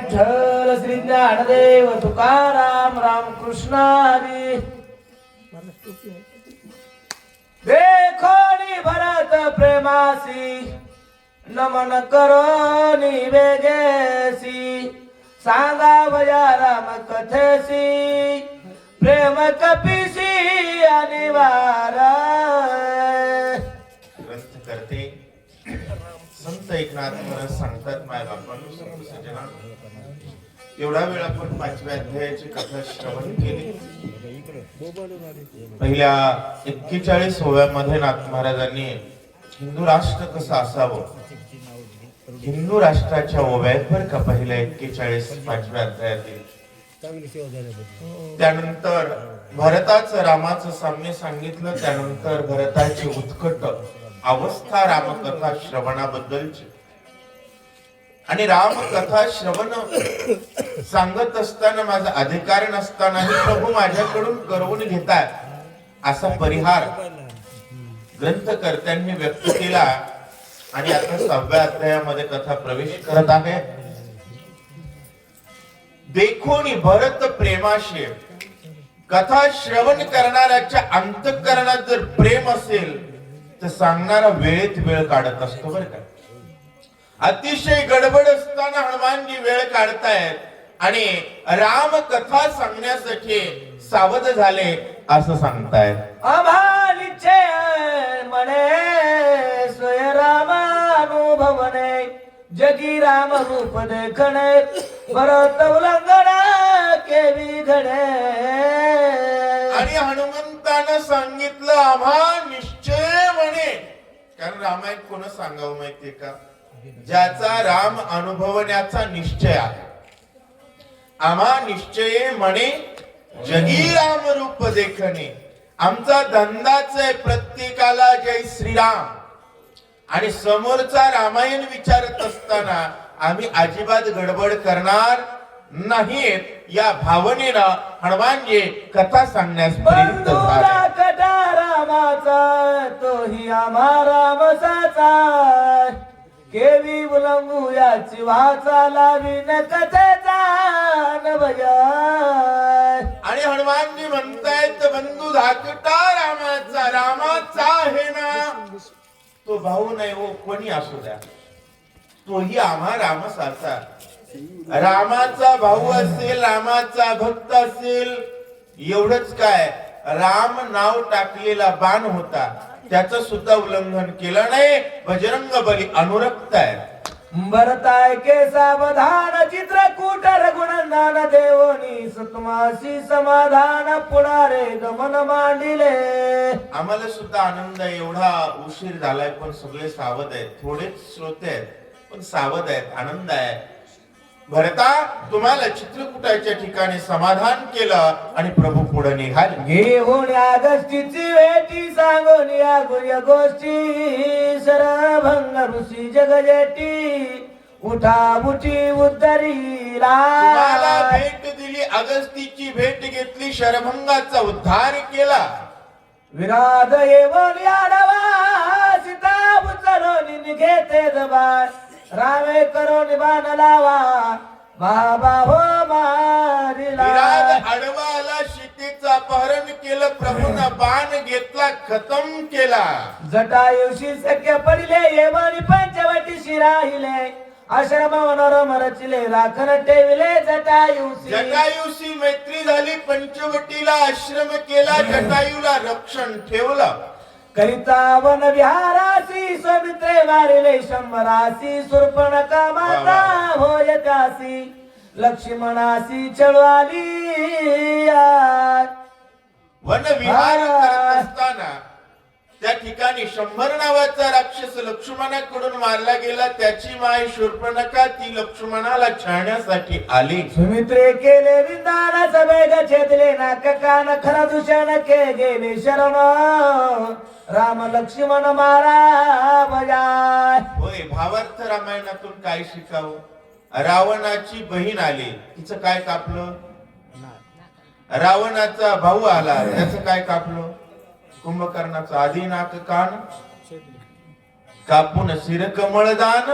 विठ्ठल श्री ज्ञानदेव तुकाराम रामकृष्ण हरी देखोनी भरत प्रेमासी नमन करो निवेदेसी सांगावया राम कथेसी प्रेम कपिसी अनिवार ग्रंथ करते संत एकनाथ महाराज सांगतात माय बापांनो सर्व सज्जना एवढा वेळ आपण 5व्या अध्यायाची कथा श्रवण केली. पहिल्या 41 ओव्यामध्ये नाथ महाराजांनी हिंदू राष्ट्र कसं असावं हिंदू राष्ट्राच्या ओव्यात बर का पहिल्या 41 5व्या अध्यायातील. त्यानंतर भरताचं रामाचं साम्य सांगितलं. त्यानंतर भरताची उत्कट अवस्था रामकथा श्रवणाबद्दलची आणि रामकथा श्रवण सांगत असताना माझा अधिकार नसतानाही प्रभू माझ्याकडून करवून घेतात असा परिहार ग्रंथकर्त्यांनी व्यक्त केला. आणि आता 6व्या अध्यायामध्ये कथा प्रवेश करत आहे. देखोनी भरत प्रेमाशी कथा श्रवण करणाऱ्याच्या अंतःकरणात जर प्रेम असेल तर सांगणारा वेळेत वेळ काढत असतो बरं का. अतिशय गडबड असताना हनुमानजी वेळ काढतायत आणि राम कथा सांगण्यासाठी सावध झाले असं सांगतायत. आम्हालिचे म्हणे स्वय रामानुभवने जगी राम रूप देखणे भरत उल्लंघन केवी घडे. आणि हनुमंतानं सांगितलं आम्हा निश्चय म्हणे. कारण रामायण कोण सांगावं माहितीये का ज्याचा राम अनुभवण्याचा निश्चय आहे. आम्हा निश्चय म्हणे जगी राम रूप देखणे. आमचा धंदाच आहे प्रत्येकाला जय श्रीराम. आणि समोरचा रामायण विचारत असताना आम्ही अजिबात गडबड करणार नाहीत या भावनेनं हनुमानजी कथा सांगण्यास प्रेरित झाले. कथा रामाचा तोही आम्हा रामसाचा केवी उलंगू याची वाचा लावी न कथेचा नभय. आणि हनुमानजी म्हणतायत बंधू धाकटा रामाचा आहे ना तो भाऊ नाही हो कोणी असू द्या तोही आम्हा रामसाचा. रामाचा भाऊ असेल रामाचा भक्त असेल एवढंच काय राम नाव टाकलेला बाण होता त्याचं सुद्धा उल्लंघन केलं नाही. बजरंग बली अनुरक्त आहे. भरताय के सावधान चित्रकूट रघुनंदन देवनी सतमासी समाधान पुढारे गमन मांडिले. आम्हाला सुद्धा आनंद आहे. एवढा उशीर झालाय पण सगळे सावध आहेत. थोडेच श्रोते आहेत पण सावध आहेत. आनंद आहे. भरता तुम्हाला चित्रकूटाच्या ठिकाणी समाधान केलं आणि प्रभू पुढे निघाले. घेऊन अगस्तीची वेटी सांगून या गुह्य गोष्टी सरभंग ऋषी जगजेटी उठा उठी उद्धरीला. तुम्हाला भेट दिली अगस्तीची भेट घेतली शरभंगाचा उद्धार केला. विराध येऊन याडवा सीता उचलून निघेते दबा रामे करो निबान लावा बाबा हो मारिला. विराग आडवाला सीतेचा अपहरण केलं. प्रभूना बाण घेतला खतम केला. जटायुषी सख्य पडिले येवणी पंचवटीशी राहिले आश्रम मनोरम रचिले लाखन ठेविले जटायुशी मैत्री झाली. पंचवटीला आश्रम केला. जटायूला रक्षण ठेवलं. करिता वन विहारासी सौमित्रे मारिले शंभरासी सुर्पणका माता होय त्यासी लक्ष्मणासी चळवाली. वन विहार करत असताना त्या ठिकाणी 100 नावाचा राक्षस लक्ष्मणाकडून मारला गेला. त्याची माय शूर्पणखा ती लक्ष्मणाला छळण्यासाठी आली. सुमित्रे केले विंदान सवेग छेदले नाक कान खर दूषण के गेले शरण राम लक्ष्मण मारा बजाय. होय भावार्थ रामायणातून काय शिकावं. रावणाची बहीण आली तिचं काय कापलं. रावणाचा भाऊ आला त्याचं काय कापलं. कुंभकर्णाचा आधी नाक कान कापून शिर कमळदान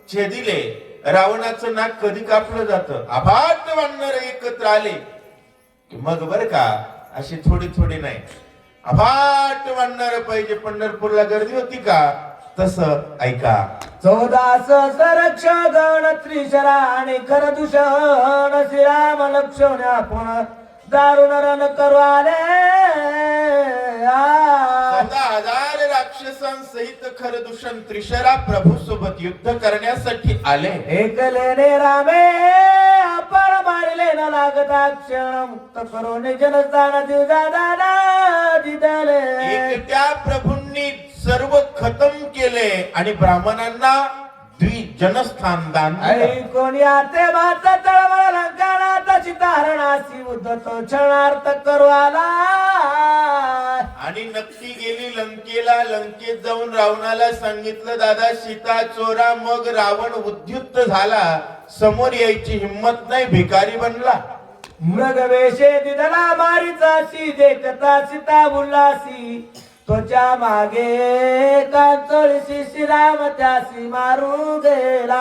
छेदिले. रावणाचं नाक कधी कापलं जातं? अफाट वानर एकत्र आले की मग बर का, अशी थोडी थोडी नाही, अफाट वानर पाहिजे. पंढरपूरला गर्दी होती का? तसं ऐका. 14 सहस्रक्ष गण त्रिशरा आणि खर दूषण श्रीराम लक्ष्मण आपण दारुण रण करू आले. 14,000 राक्षसांसहित खरदूषण त्रिशरा प्रभू सोबत युद्ध करण्यासाठी आले. एकलेने रामे आपण मारले न लागता क्षण मुक्त करून जनस्थान दिवजादाना दिदले. एकट्या प्रभूंनी सर्व खतम केले आणि ब्राह्मणांना जनस्थान दान दिलं. ऐकून याते मात तळमळ लंकानात चितारणासी उद्धत क्षणार्थ करू आला. आणि नक्की गेली लंकेला. लंकेत जाऊन रावणाला सांगितलं, दादा सीता चोरा. मग रावण उद्युक्त झाला, समोर यायची हिम्मत नाही, भिकारी बनला. मृग वेशे दिदला मारीचासी देखता सीता बुलासी. त्वचा मागे कांचोळीशी श्रीराम त्यासी मारू गेला.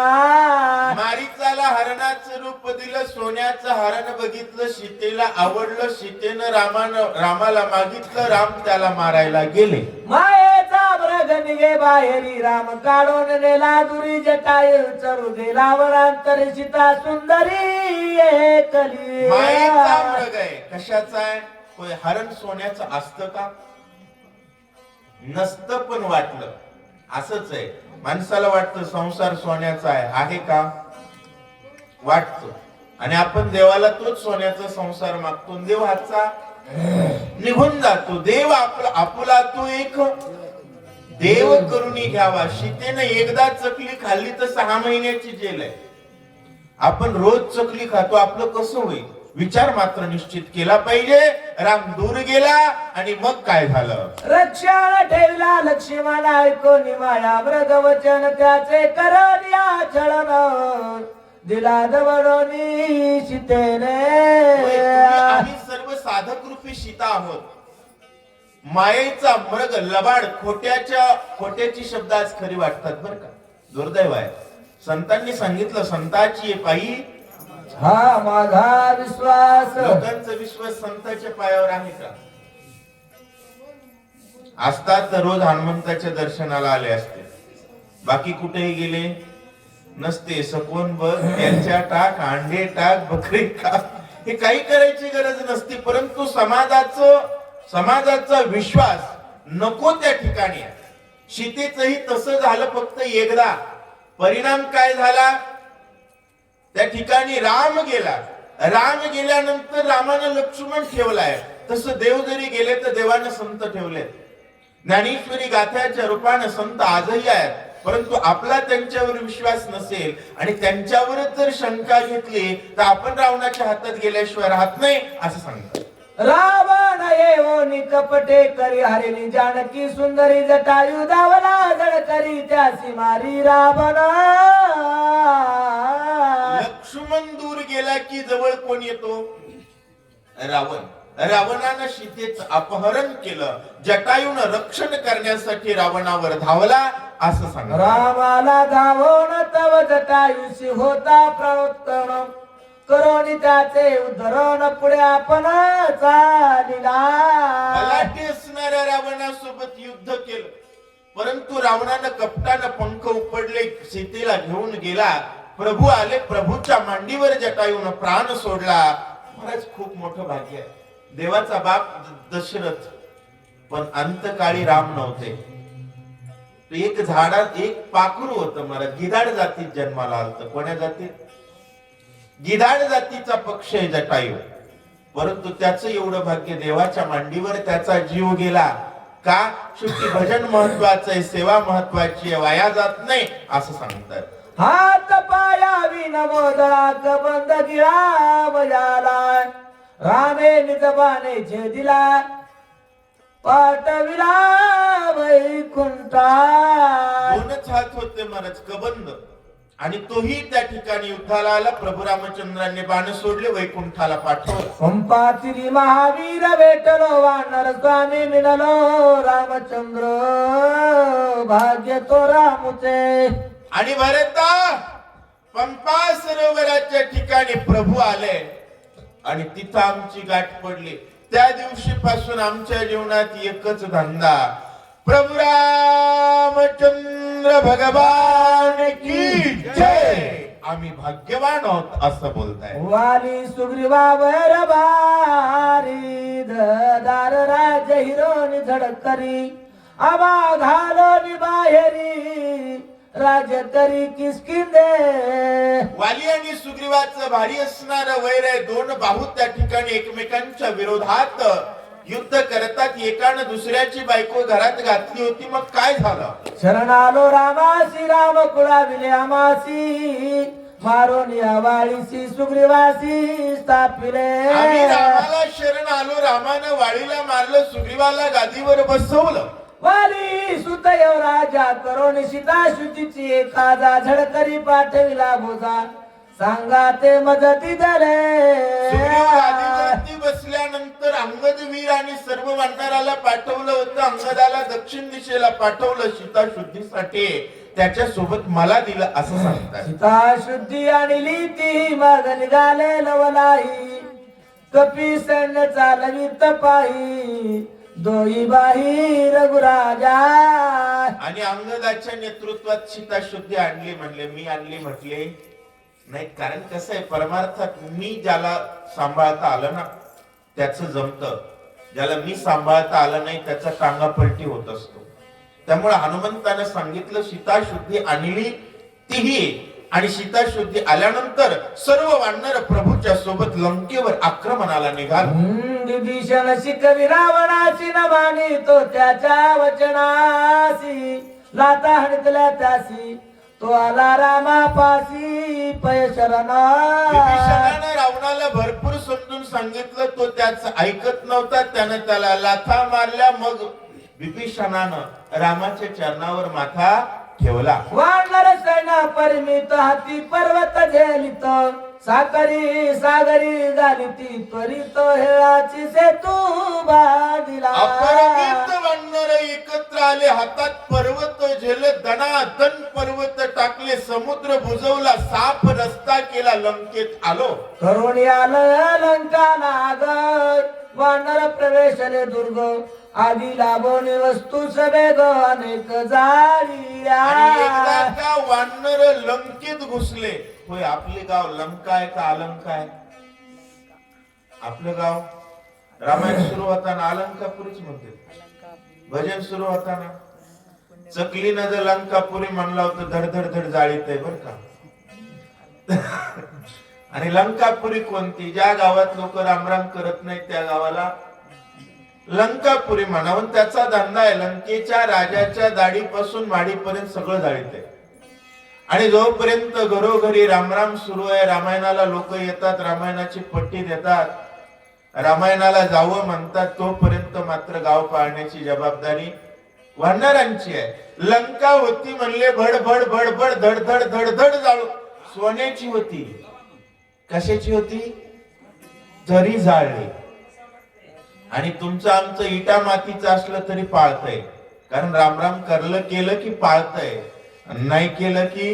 मारीचाला हरणाचं रूप दिलं, सोन्याचं हरण बघितलं, सीतेला आवडलं. सीतेनं रामाला मागितलं, राम त्याला मारायला गेले. मायेचा मृग निघे बाहेरी राम काढून नेला दुरी जटायू चरू गेला. वरांतरी सीता सुंदरी एकली. मायेचा मृग आहे. कशाचा आहे? होय, हरण सोन्याचं असतं का? नसतं, पण वाटलं. असंच आहे, माणसाला वाटतं संसार सोन्याचा आहे का? वाटतो. आणि आपण देवाला तोच सोन्याचा संसार मागतो. देव हातचा निघून जातो. देव आपुला तो एक देव करुणी घ्यावा. सीतेनं एकदा चकली खाल्ली तर 6 महिन्याची जेल आहे. आपण रोज चकली खातो, आपलं कसं होईल? विचार मात्र निश्चित केला पाहिजे. राम दूर गेला आणि मग काय झालं? रक्षण ठेवला लक्ष्मण ऐकून माया मृग वचन त्याचे करण्या छळन दिला दवडोनी सीतेने. आम्ही सर्व साधक रूपी सीता आहोत. मायेचा मृग लबाड खोट्याची शब्द आज खरी वाटतात बर का. दुर्दैव आहे. संतांनी सांगितलं, संताची पायी हा माझा विश्वास. लोकांचा विश्वास संतांच्या पायावर आहे का? असतात तर रोज हनुमंताच्या दर्शनाला आले असते. बाकी कुठेही गेले नसते. सकोन बघ, त्यांच्या टाक, अंडे टाक, बकरी टाक, हे काही करायची गरज नसती. परंतु समाजाचा विश्वास नको त्या ठिकाणी आहे. सीतेचंही तसं झालं फक्त एकदा. परिणाम काय झाला? त्या ठिकाणी राम गेला. राम गेल्यानंतर रामानं लक्ष्मण ठेवलाय. तसं देव जरी गेले तर देवानं संत ठेवले. ज्ञानेश्वरी गाथ्याच्या रूपानं संत आजही आहेत. परंतु आपला त्यांच्यावर विश्वास नसेल आणि त्यांच्यावरच जर शंका घेतली तर आपण रावणाच्या हातात गेल्याशिवाय राहत नाही असं सांगतात. रावण येऊन कपटे करी हरिणी जानकी सुंदरी जटायू दावला जड करी त्यासी मारी रावण. लक्ष्मण दूर गेला की जवळ कोण येतो? रावण. रावणानं सीतेचं अपहरण केलं. जटायूनं रक्षण करण्यासाठी रावणावर धावला असं सांगा. रामाला धावून तव जटायूशी होता प्राणोत्तम करोनी त्याचे उद्धरण पुढे आपण चालिला. बलाढ्य असणाऱ्या रावणासोबत युद्ध केलं. परंतु रावणानं कपटानं पंख उपडले, सीतेला घेऊन गेला. प्रभू आले. प्रभूच्या मांडीवर जटायूनं प्राण सोडला. महाराज, खूप मोठं भाग्य आहे. देवाचा बाप दशरथ, पण अंतकाळी राम नव्हते. एक झाडात एक पाखरू होतं महाराज. गिधाड जातीत जन्माला आलत. कोण्या जातीत? गिधाड जातीचा पक्ष आहे जटायू. परंतु त्याचं एवढं भाग्य, देवाच्या मांडीवर त्याचा जीव गेला. का? शेवटी भजन महत्वाचं आहे, सेवा महत्वाची आहे, वाया जात नाही असं सांगतात. हात पायावी नमोदळा कबंद गिळा बजाला. रामे निजबाने जे दिला पाठविला वैकुंठा. 2च हात होते महाराज, कबंद. आणि तोही त्या ठिकाणी युद्धाला आला. प्रभू रामचंद्रांनी बाण सोडले, वैकुंठाला पाठवलं. पंपातिरी महावीर भेटलो वानर स्वामी मिळलो रामचंद्र भाग्य तो रामुचे. आणि भरता पंपा सरोवराच्या ठिकाणी प्रभू आले आणि तिथं आमची गाठ पडली. त्या दिवशीपासून आमच्या जीवनात एकच धंदा, प्रभू रामचंद्र भगवान की जय. आम्ही भाग्यवान आहोत असं बोलताय. वाली सुग्रीवावर बारी दार राज हिरोनी झडकरी आबा घालोनी बाहेरी राज करी किसकिंदे. वाली आणि सुग्रीवाचं भारी असणार वैर आहे. दोन बाहू त्या ठिकाणी एकमेकांच्या विरोधात युद्ध करतात. एकानं दुसऱ्याची बायको घरात घातली होती. मग काय झालं? शरण आलो रामासी राम कुळाविले आमासी मारून या वाळीसी सुग्रीवासी स्थापिले. आम्ही रामाला शरण आलो. रामानं वाळीला मारलं, सुग्रीवाला गादीवर बसवलं. वाली सुतयव राजा करून सीता शुचीची एखादा झडकरी पाठविला बोजा सांगा ते मदती सुग्रीव गादीवरती झाले. बसल्यानंतर अंगद वीर आणि सर्व वानराला पाठवलं होतं. अंगदाला दक्षिण दिशेला पाठवलं सीता शुद्धीसाठी. त्याच्या सोबत मला दिलं असं सांगतात. सीता शुद्धी आणि लीती मग निघाले लवलाई कपी सैन्य चालवी तपाही दोही बाही रघुराजा. आणि अंगदाच्या नेतृत्वात सीता शुद्धी आणली. म्हणले मी आणली म्हटले नाही. कारण कसं आहे, परमार्थात मी ज्याला सांभाळता आलं ना त्याचं जमतं. ज्याला मी सांभाळता आलं नाही त्याचा टांगा पलटी होत असतो. त्यामुळे हनुमंतानं सांगितलं सीता शुद्धी आणली तीही. आणि सीता शुद्धी आल्यानंतर सर्व वानर प्रभूच्या सोबत लंकेवर आक्रमणाला निघाला. विभीषण शिकवी रावणाची न मानी तो त्याच्या वचनासी लाता हणकल्या त्यासी तो आला रामापासी पय शरण. विभीषणानं रावणाला भरपूर समजून सांगितलं. तो त्याचं ऐकत नव्हता. त्यानं त्याला लाथा मारल्या. मग विभीषणानं रामाच्या चरणावर माथा ठेवला. वानर सैन्य परिमित हाती पर्वत झेलित सागरी सागरी गालिती त्वरित हेळाची सेतू बांधिला. अपरिमित वानर एकत्र आले. हातात पर्वत झेल दणादण पर्वत टाकले. समुद्र बुजवला. साफ रस्ता केला. लंकेत आलो. करुणी आलं लंका नागर वानर प्रवेशले दुर्ग आधी लाभोनी वस्तू सवेग अनेक जाळी. आणि एकदा का वानर लंकेत घुसले. होय, आपले गाव लंका आहे का अलंका आहे? आपलं गाव रामायण सुरू होताना अलंकापुरीच म्हणते. भजन सुरू होताना चकलीनं जर लंकापुरी म्हणला होतं धडधड धड जाळीत आहे बर का. आणि लंकापुरी कोणती? ज्या गावात लोक रामराम करत नाहीत त्या गावाला लंकापुरी म्हणावून. त्याचा धंदा आहे लंकेच्या राजाच्या दाढीपासून माडीपर्यंत सगळं जाळीत आहे. आणि जोपर्यंत घरोघरी रामराम सुरू आहे, रामायणाला लोक येतात, रामायणाची पट्टी देतात, रामायणाला जावं म्हणतात, तोपर्यंत मात्र गाव पाळण्याची जबाबदारी वानरांची आहे. लंका होती म्हणले भडभड भडभड धडधड धडधड जाळू. सोन्याची होती. कशाची होती? तरी जाळली. आणि तुमचं आमचं इटा मातीचं असलं तरी पाळतंय. कारण रामराम करलं केलं की पाळतंय, नाही केलं की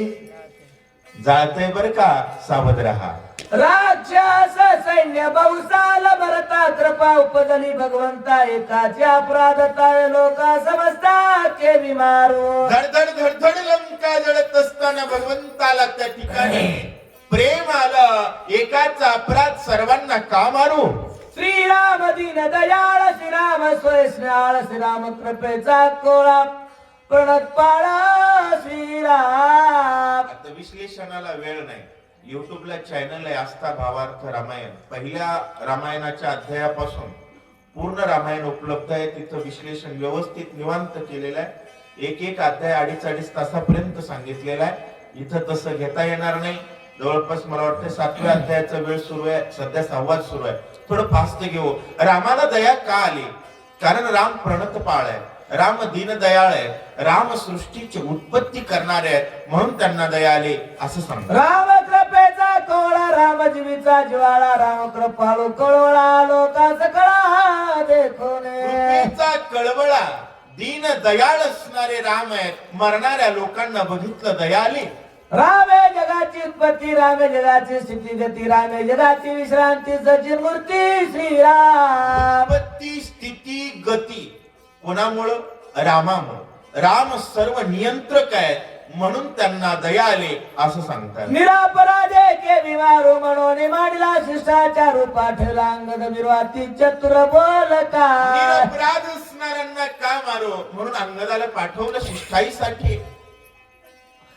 जाळतंय बर का. सावध रहा. राक्षस सैन्य बहुसाल भरता कृपा उपजली भगवंता एकाची अपराधता लोका समजता केवी मारू. धडधड धडधड लंका जळत असताना भगवंताला त्या ठिकाणी प्रेम आलं. एकाचा अपराध सर्वांना का मारू. श्रीराम दीन दयाळ श्रीराम स्वय स्नेहाळ श्रीराम कृपेचा कोळा प्रणत पाळा श्रीराम. आता विश्लेषणाला वेळ नाही. युट्यूबला चॅनल आहे आस्था भावार्थ रामायण. पहिल्या रामायणाच्या अध्यायापासून पूर्ण रामायण उपलब्ध आहे. तिथं विश्लेषण व्यवस्थित निवांत केलेलं आहे. एक एक अध्याय 2.5 तासापर्यंत सांगितलेला आहे. इथं तसं घेता येणार नाही. जवळपास मला वाटतं 7व्या अध्यायाचा वेळ सुरू आहे. सध्या संवाद सुरू आहे. थोडं फास्ट घेऊ. रामाला दया का आली? कारण राम प्रणतपाळ आहे. राम दीनदयाळ आहे. राम सृष्टीची उत्पत्ती करणारे आहेत, म्हणून त्यांना दया आली असं सांगतात. राम कृपेचा कोळा राम जीवीचा ज्वाळा राम कृपाळू कळवळा लोकांचा कळा देखोने. कृपेचा कळवळा दीन दयाळ असणारे राम आहेत. मरणाऱ्या लोकांना बघितलं दया आली. रामे जगाची उत्पत्ती, रामे जगाची स्थिती गती, रामे जगाची विश्रांती, सचिन मूर्ती श्रीराम. उत्पत्ती स्थिती गती कोणामुळं? रामामुळं. राम सर्व नियंत्रक आहे म्हणून त्यांना दया आले असं सांगतात. निरापराधे के विवारू म्हणून मांडला शिष्टाचार पाठला अंगद बिरवाती चतुर बोलका. निरपराध असणाऱ्यांना का मारो म्हणून अंगदाला पाठवलं शिष्टाईसाठी.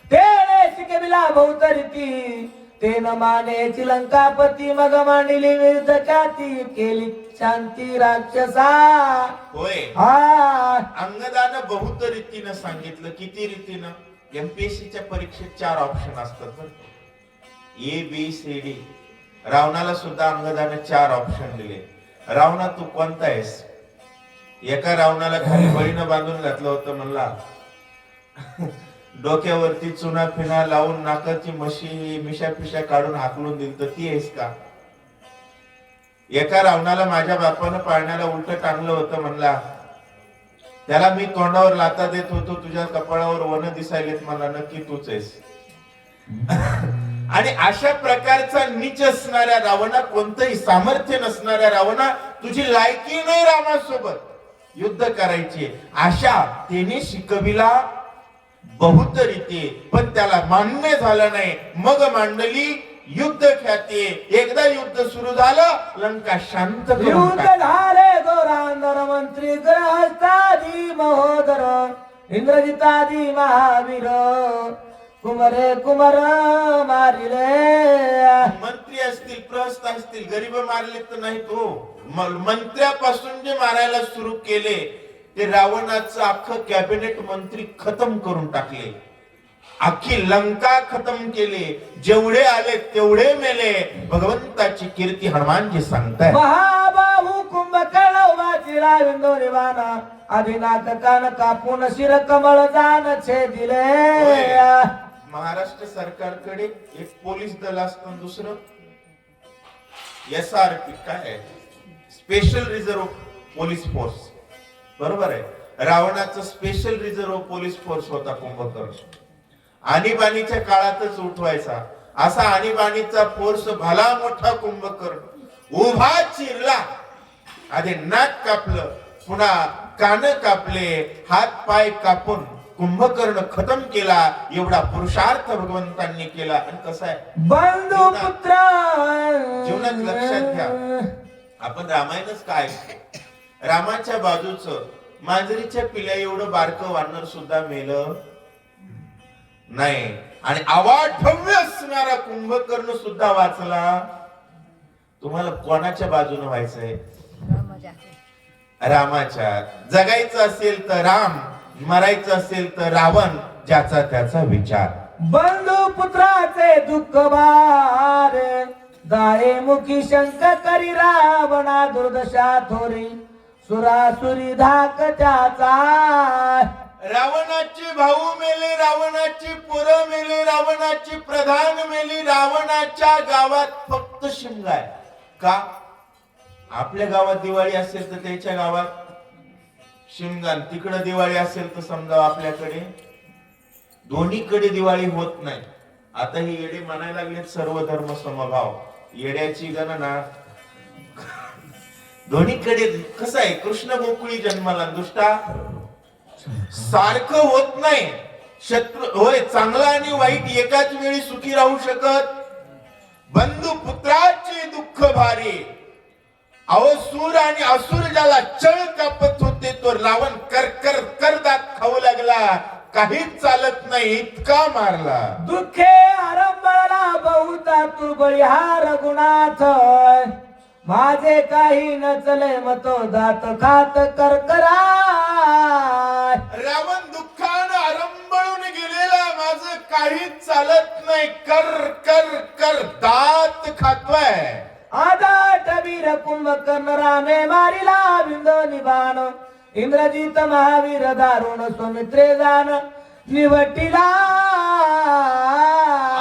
तेने शिकविला बहुतरीती, तेन माने लंकापती, मग मांडली विरुद्ध ख्याती, केली शांती राक्षसा. होय, हा अंगदानं बहुत रीतीनं सांगितलं. किती रीतीनं? एमपीएससीच्या परीक्षेत 4 ऑप्शन असतात बरं. A B C D. रावणाला सुद्धा अंगदानं 4 ऑप्शन दिले. रावणा तू कोणता आहेस? एका रावणाला खाली बळीनं बांधून घातलं होतं म्हणला, डोक्यावरती चुना फिना लावून नाकाची मिशा पिशा काढून हाकलून दिल तर ती आहेस का? एका रावणाला माझ्या बापानं पाळण्याला उलट टांगलं होतं म्हणला, त्याला मी तोंडावर लाता देत होतो, तुझ्या कपाळावर वन दिसायलेत, मला नक्की तूच आहेस. आणि अशा प्रकारचा नीच असणाऱ्या रावणा, कोणतंही सामर्थ्य नसणाऱ्या रावणा, तुझी लायकी नाही रामासोबत युद्ध करायची, अशा त्याने शिकविला बहुत रीती. पण त्याला मान्य झालं नाही. मग मांडली युद्ध ख्याती. एकदा युद्ध सुरू झालं, लंका शांत करून युद्ध टाकली. झाले दोरांदर मंत्री ग्रहस्थादी महोदर, इंद्रजितादी महावीर, कुमरे कुमर मारिले. मंत्री असतील, प्रहस्त असतील, गरीब मारले तर नाही. तो मंत्र्यापासून जे मारायला सुरू केले ते रावणाचं अख्खं कॅबिनेट मंत्री खतम करून टाकले. अख्खी लंका खतम केली. जेवढे आले तेवढे मेले. भगवंताची कीर्ती हनुमानजी सांगताय. महाबाहू कुंभकर्ण वाचिला विंदोरी बाणा, आदिनाथ कान कापून शिर कमळ जान छेदिले. महाराष्ट्र सरकारकडे एक पोलीस दल असतं, दुसरं SRP काय, स्पेशल रिझर्व्ह पोलीस फोर्स. बरोबर आहे. रावणाचं स्पेशल रिझर्व्ह पोलीस फोर्स होता कुंभकर्ण. आणीबाणीच्या काळातच उठवायचा असा आणीबाणीचा फोर्स भला मोठा कुंभकर्ण उभा चिरला. आधी नाक कापलं, पुन्हा कान कापले, हात पाय कापून कुंभकर्ण खतम केला. एवढा पुरुषार्थ भगवंतांनी केला. आणि कसं आहे बंधू पुत्र जीवनात लक्षात घ्या, आपण रामायणच काय, रामाच्या बाजूचं मांजरीच्या पिल्या एवढं बारकं वानर सुद्धा मेलं नाही. आणि अवाढव्य असणारा कुंभकर्ण सुद्धा वाचला. तुम्हाला कोणाच्या बाजूने व्हायचंय? रामाच्या. जगायचं असेल तर राम, मरायचं असेल तर रावण, ज्याचा त्याचा विचार. बंधू पुत्राचे दुःख भार, दाये मुखी शंक करी रावणा, दुर्दशा थोरी सुरासुरी धाक त्याचा. रावणाचे भाऊ मेले, रावणाची पोरं मेले, रावणाची प्रधान मेली. रावणाच्या गावात फक्त शिमगा आहे. का? आपल्या गावात दिवाळी असेल तर त्याच्या गावात शिमगा, तिकडे दिवाळी असेल तर समजा आपल्याकडे. दोन्हीकडे दिवाळी होत नाही. आता हे येडे म्हणायला लागले सर्व धर्म समभाव. येड्याची गणना दोन्हीकडे. कसं आहे, कृष्ण गोकुळी जन्माला, दुष्टा सारखं होत नाही. शत्रू होय, चांगला आणि वाईट एकाच वेळी सुखी राहू शकत. बंधू पुत्राचे दुःख भारी. अहो, सूर आणि असुर ज्याला चळ कापत होते तो रावण कर कर करदात खाऊ लागला. काहीच चालत नाही इतका मारला. दुःखे आरंभला बहुता तू बळीहार गुणाथ, माझे काही नचले मतो दात खात करकरा. रावण दुःखानं आरंभळून गेलेला, माझं काहीच चालत नाही, कर कर कर दात खातोय. आदाट वीर कुंभकर्ण रामे मारिला बिंदोनी बाण, इंद्रजित महावीर दारुण सुमित्रे जाण निवटिला.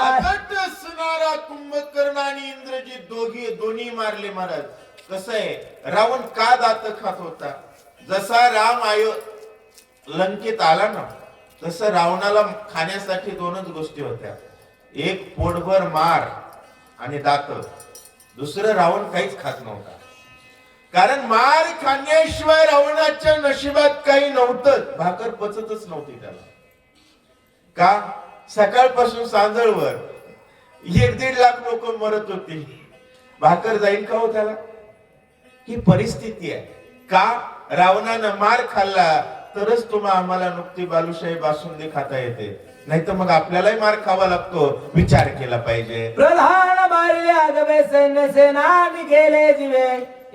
आदट असणारा कुंभकर्ण आणि इंद्रजित दोन्ही मारले महाराज. कसं आहे, रावण का दात खात होता? जसा राम लंकेत आला ना, तसं रावणाला खाण्यासाठी 2च गोष्टी होत्या. एक पोटभर मार आणि दात, दुसरं रावण काहीच खात नव्हता. कारण मार खाण्याशिवाय रावणाच्या नशिबात काही नव्हतं. भाकर पचतच नव्हती त्याला. का? सकाळपासून सांजळवर 1-1.5 लाख लोक मरत होती. भाकर जाईल का हो त्याला? ही परिस्थिती आहे. का? रावणानं मार खाल्ला तरच आम्हाला नुकती बालुशाही बासुंदी खाता येते, नाही तर मग आपल्यालाही मार खावा लागतो. विचार केला पाहिजे. प्रधान मारले आगवे सैन्य सेनानी गेले जीवे,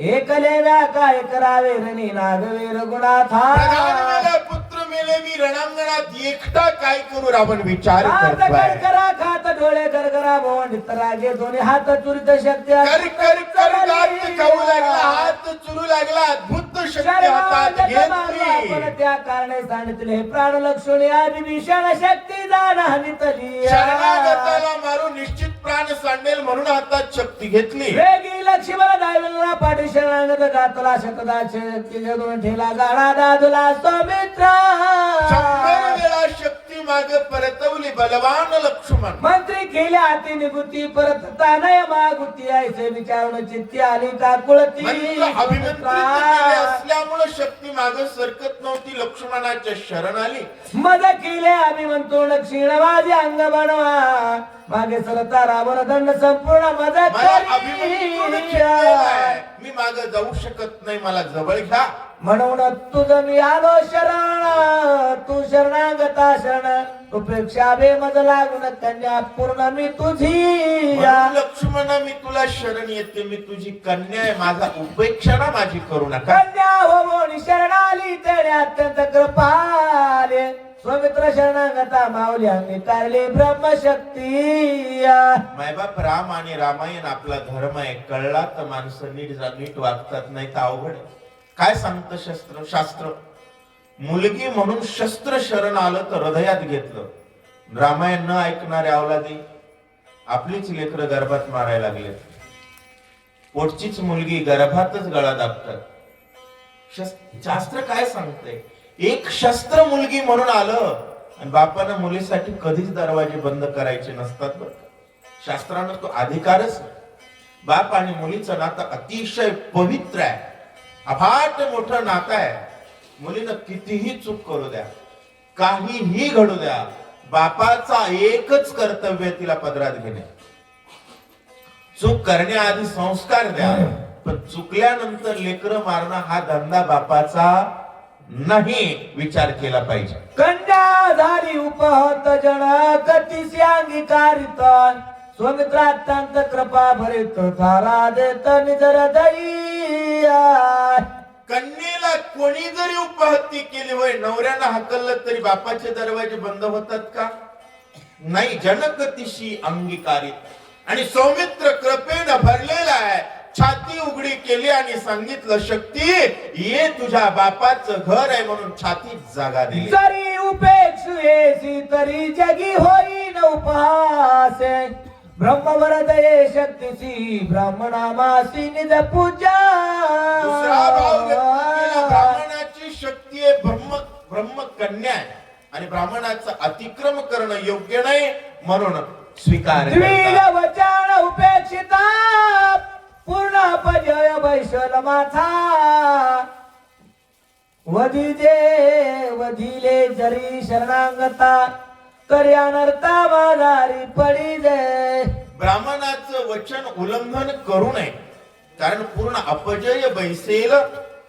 एकले व्या काय करावे रणि नागवे रघुनाथा. प्रधान मेला, पुत्र मेले, मी रणांगणात एकटा काय करू? रावण विचार करतोय. करा खात डोळे गरगरा भवन रागे दोन्ही हात चुरित शक्ती कर कर कर दात खाऊ लागला, हात चुरू लागला, अद्भुत शक्ती हातात घेतली. पण त्या कारणे सांगितले प्राण लक्ष्मणी आधी भीषण शक्ती जाण हानितली. शरणागताला मारून निश्चित प्राण सांडेल म्हणून हातात शक्ती घेतली. वेगी लक्ष्मण दायवला पाठी शरणागत गातला शतदा शक्ती जगून ठेला गाडा दादुला सौमित्र. 100 वेळा शक्ती माग परतवली बलवान लक्ष्मण. मंत्री केल्या हाती निगुती परत तानय मागुती ऐसे विचारून चित्ती आली काकुळती. अभिमंत्रित केले असल्यामुळे शक्ती माग सरकत नव्हती, लक्ष्मणाच्या शरण आली. मद केले अभिमंतो क्षीण माझे अंग बनवा, मागे सरता रावण दंड संपूर्ण मद मी माग जाऊ शकत नाही, मला जवळ घ्या. म्हणून तुझ मी आलो शरण, तू शरणागता शरण, उपेक्षा बे मज लागून कन्या पूर्ण मी तुझी. लक्ष्मणा, मी तुला शरण येते, मी तुझी कन्या आहे, माझा उपेक्षा माझी करू नका. कन्या हो शरणाली तेने अत्यंत कृपाले, स्वमित्र शरणागता माऊली अंगीकारली ब्रह्मशक्ती. मायबाप राम आणि रामायण आपला धर्म आहे, कळला तर माणसं नीट वागतात, नाही तर अवघड. काय सांगतं शास्त्र? मुलगी म्हणून शस्त्र शरण आलं तर हृदयात घेतलं. रामायण न ऐकणारे अवलादी आपलीच लेकरं गर्भात मारायला लागले. पोटचीच मुलगी गर्भातच गळा दाबतात. शास्त्र काय सांगते? एक शस्त्र मुलगी म्हणून आलं आणि बापानं मुलीसाठी कधीच दरवाजे बंद करायचे नसतात बरं. शास्त्रानं तो अधिकारच. बाप आणि मुलीचं नातं अतिशय पवित्र आहे, अफाट मोठं नातं आहे. मुलीनं कितीही चूक करू द्या, काहीही घडू द्या, बापाचा एकच कर्तव्य तिला पदरात घेणे. चूक करण्याआधी संस्कार द्या, पण चुकल्यानंतर लेकरं मारणं हा धंदा बापाचा नाही, विचार केला पाहिजे. कन्या झाली उपहत जन कतीशी अंगीकारित, स्वमित्र अत्यंत कृपा भरित थारा देत निजर दयी. कन्येला कोणी जरी उपहत्ती केली होय, नवऱ्यानं हाकललं तरी बापाचे दरवाजे बंद होतात का? नाही. जनकतीशी अंगीकारित आणि सौमित्र कृपेनं भरलेला आहे. छाती उघडी केली आणि सांगितलं, शक्ती ये, तुझ्या बापाचं घर आहे म्हणून छातीत जागा दिली. जरी उपेक्षेसी तरी जगी होईन उपहासे, ब्रह्मवरदये शक्तीची ब्राह्मणामासी निज पूजा. दुसरा भाव व्यक्त केला, ब्राह्मणाची शक्ती आहे, ब्रह्म कन्या आहे आणि ब्राह्मणाचं अतिक्रम करणं योग्य नाही म्हणून स्वीकार. वचन उपेक्षिता पूर्ण अपजय वैशल माथा, वधिले जरी शरणांगता तरी अनर्था माघारी पडी दे. ब्राह्मणाचं वचन उल्लंघन करू नये, कारण पूर्ण अपजय बैसेल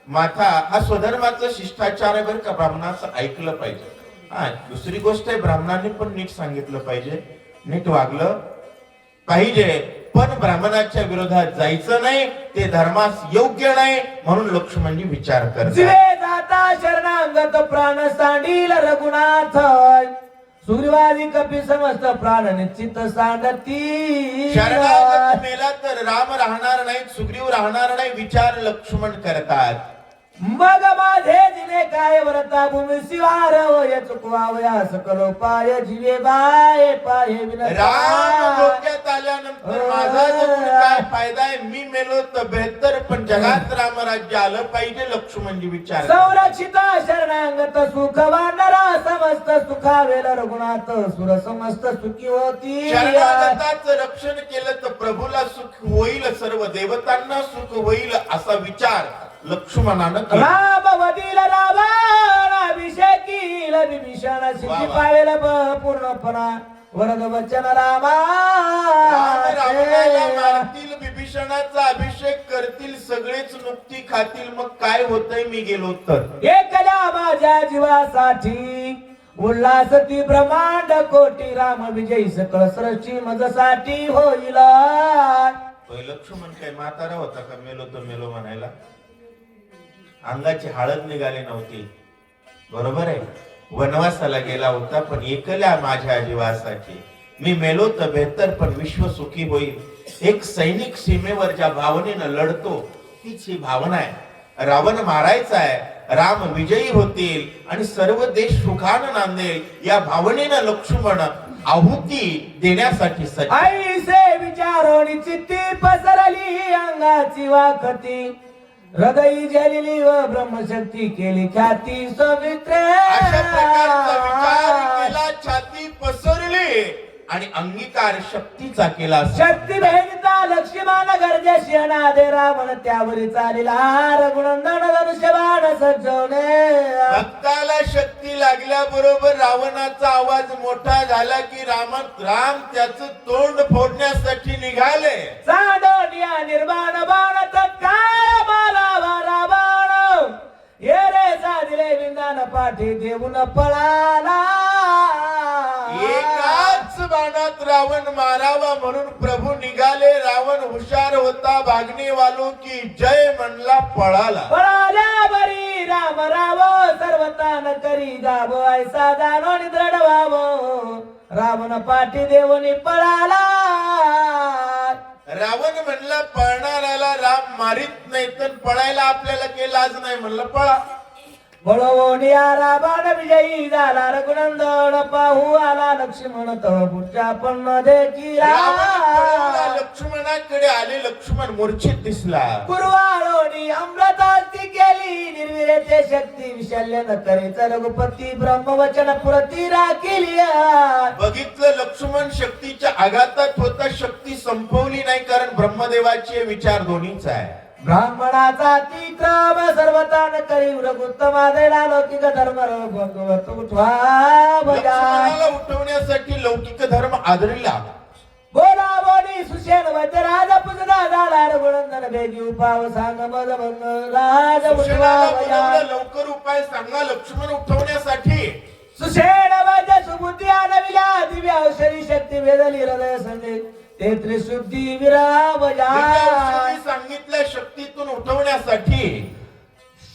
माथा हा स्वधर्माचा शिष्टाचार आहे बरं का. ब्राह्मणाचं ऐकलं पाहिजे. हा, दुसरी गोष्ट आहे, ब्राह्मणाने पण नीट सांगितलं पाहिजे, नीट वागलं पाहिजे, पण ब्राह्मणाच्या विरोधात जायचं नाही, ते धर्मास योग्य नाही म्हणून लक्ष्मणजी विचार करतात. जाता शरणांगत प्राण सांडील रघुनाथ, सुग्रीवादी कपी समस्त प्राण निश्चित सांगती. शरणागत मेला तर राम राहणार नाही, सुग्रीव राहणार नाही, विचार लक्ष्मण करतात. मग माझे जिने काय व्रता भूमी शिवार वय चुकवावया सकल पाय जीवे बाय पाय राम विनता डोक्यात आल्यानंतर माझा जगून काय फायदा आहे? मी मेलो तर बेहतर, पण जगात रामराज्य आलं पाहिजे. लक्ष्मणजी विचार संरक्षिता शरणांगत सुख वानरा समस्त सुखावेल रघुनाथ सुर समस्त सुखी होती शरणागताचं रक्षण केलं तर प्रभूला सुख होईल, सर्व देवतांना सुख होईल, असा विचार लक्ष्मणानं केला. राम वदील रावण अभिषेकील विभीषण सिद्धी पावेल पूर्णपणा वरद वचन रामा राम रावणाला मारतील, विभीषणाचा अभिषेक करतील, सगळेच नुकती खातील. मग काय होतंय? मी गेलो तर एकल्या माझ्या जीवासाठी उल्हास ती ब्रह्मांड कोटी राम विजयी सकळ सृष्टी मजसाठी होईल. होय, लक्ष्मण काय म्हातारा होता का मेलो तर मेलो म्हणायला? अंगाची हळद निघाली नव्हती, बरोबर आहे. वनवासाला गेला होता, पण एकल्या माझ्या जीवासाठी मी मेलो तर बेहतर, पण विश्व सुखी होईल. एक सैनिक सीमेवर ज्या भावनेनं लढतो तीच ही भावना आहे. रावण मारायचा आहे, राम विजयी होतील आणि सर्व देश सुखानं नांदेल, या भावनेनं लक्ष्मण आहुती देण्यासाठी सज्ज. ऐसे विचारोनी चित्ती पसरली अंगाची वाकती हृदयी जलिली व ब्रह्मशक्ती केली ख्याती सवित्रे. अशा प्रकारचा विचार केला, छाती पसरली आणि अंगीकार शक्तीचा केला. शक्ती भेदता लक्ष्मण गरजेशी अनादे रावण त्यावरी चालिला रघुनंदन धनुष्यबाण सजवणे. भक्ताला शक्ती लागल्याबरोबर रावणाचा आवाज मोठा झाला की राम त्याचं तोंड फोडण्यासाठी निघाले. चांदोनिया निर्माण बाण तत्काळ बालावा रावण ये रे साधिले विंदान पाठी देऊन पळाला. एकाच बाणात रावण मारावा म्हणून प्रभू निघाले. रावण हुशार होता, भागणे वालो की जय म्हणला, पळाला. पळाल्या बरी राम राव सर्वतान करी गाव ऐसा दानो दृढ व्हाव रावण पाठी देऊन पळाला. रावण म्हणला पळणाऱ्याला राम मारित नाही, तर पळायला आपल्याला काही लाज नाही, म्हणलं पळा. बळवोनिया रावण विजयी झाला रघुनंदन पाहू आला लक्ष्मण तव पुढच्या पण देखील लक्ष्मणाकडे आले. लक्ष्मण मूर्छित दिसला. कुरवाळोनी अमृतास्ती केली निर्वीर्यते शक्ती विशल्य न करीच रघुपती ब्रह्मवचन पुरती राखिली. बघितलं लक्ष्मण शक्तीच्या आघातात होता, शक्ती संपवली नाही, कारण ब्रह्मदेवाचे विचार दोन्हीचा आहे. ब्राह्मणाचा अतिक्रम सर्वतान करी रघुत्तमादेला लौकिक धर्म भगवत उठवा बजा. लक्ष्मणाला उठवण्यासाठी लौकिक धर्म आदरिला. बोला बोली सुशेन वैद्य राजा पुजला झाला रघुनंदन बेगी उपाव सांग मज राज उठवा सुषेणाला बजा. बोलावलं, लवकर उपाय सांगा लक्ष्मण उठवण्यासाठी. सुषेण वैद्य सुबुद्धी आणविला दिव्य औषधी शक्ती वेदली हृदय संदेश ते त्रिशुद्धी विरावजा. औषधी सांगितल्या शक्तीतून उठवण्यासाठी.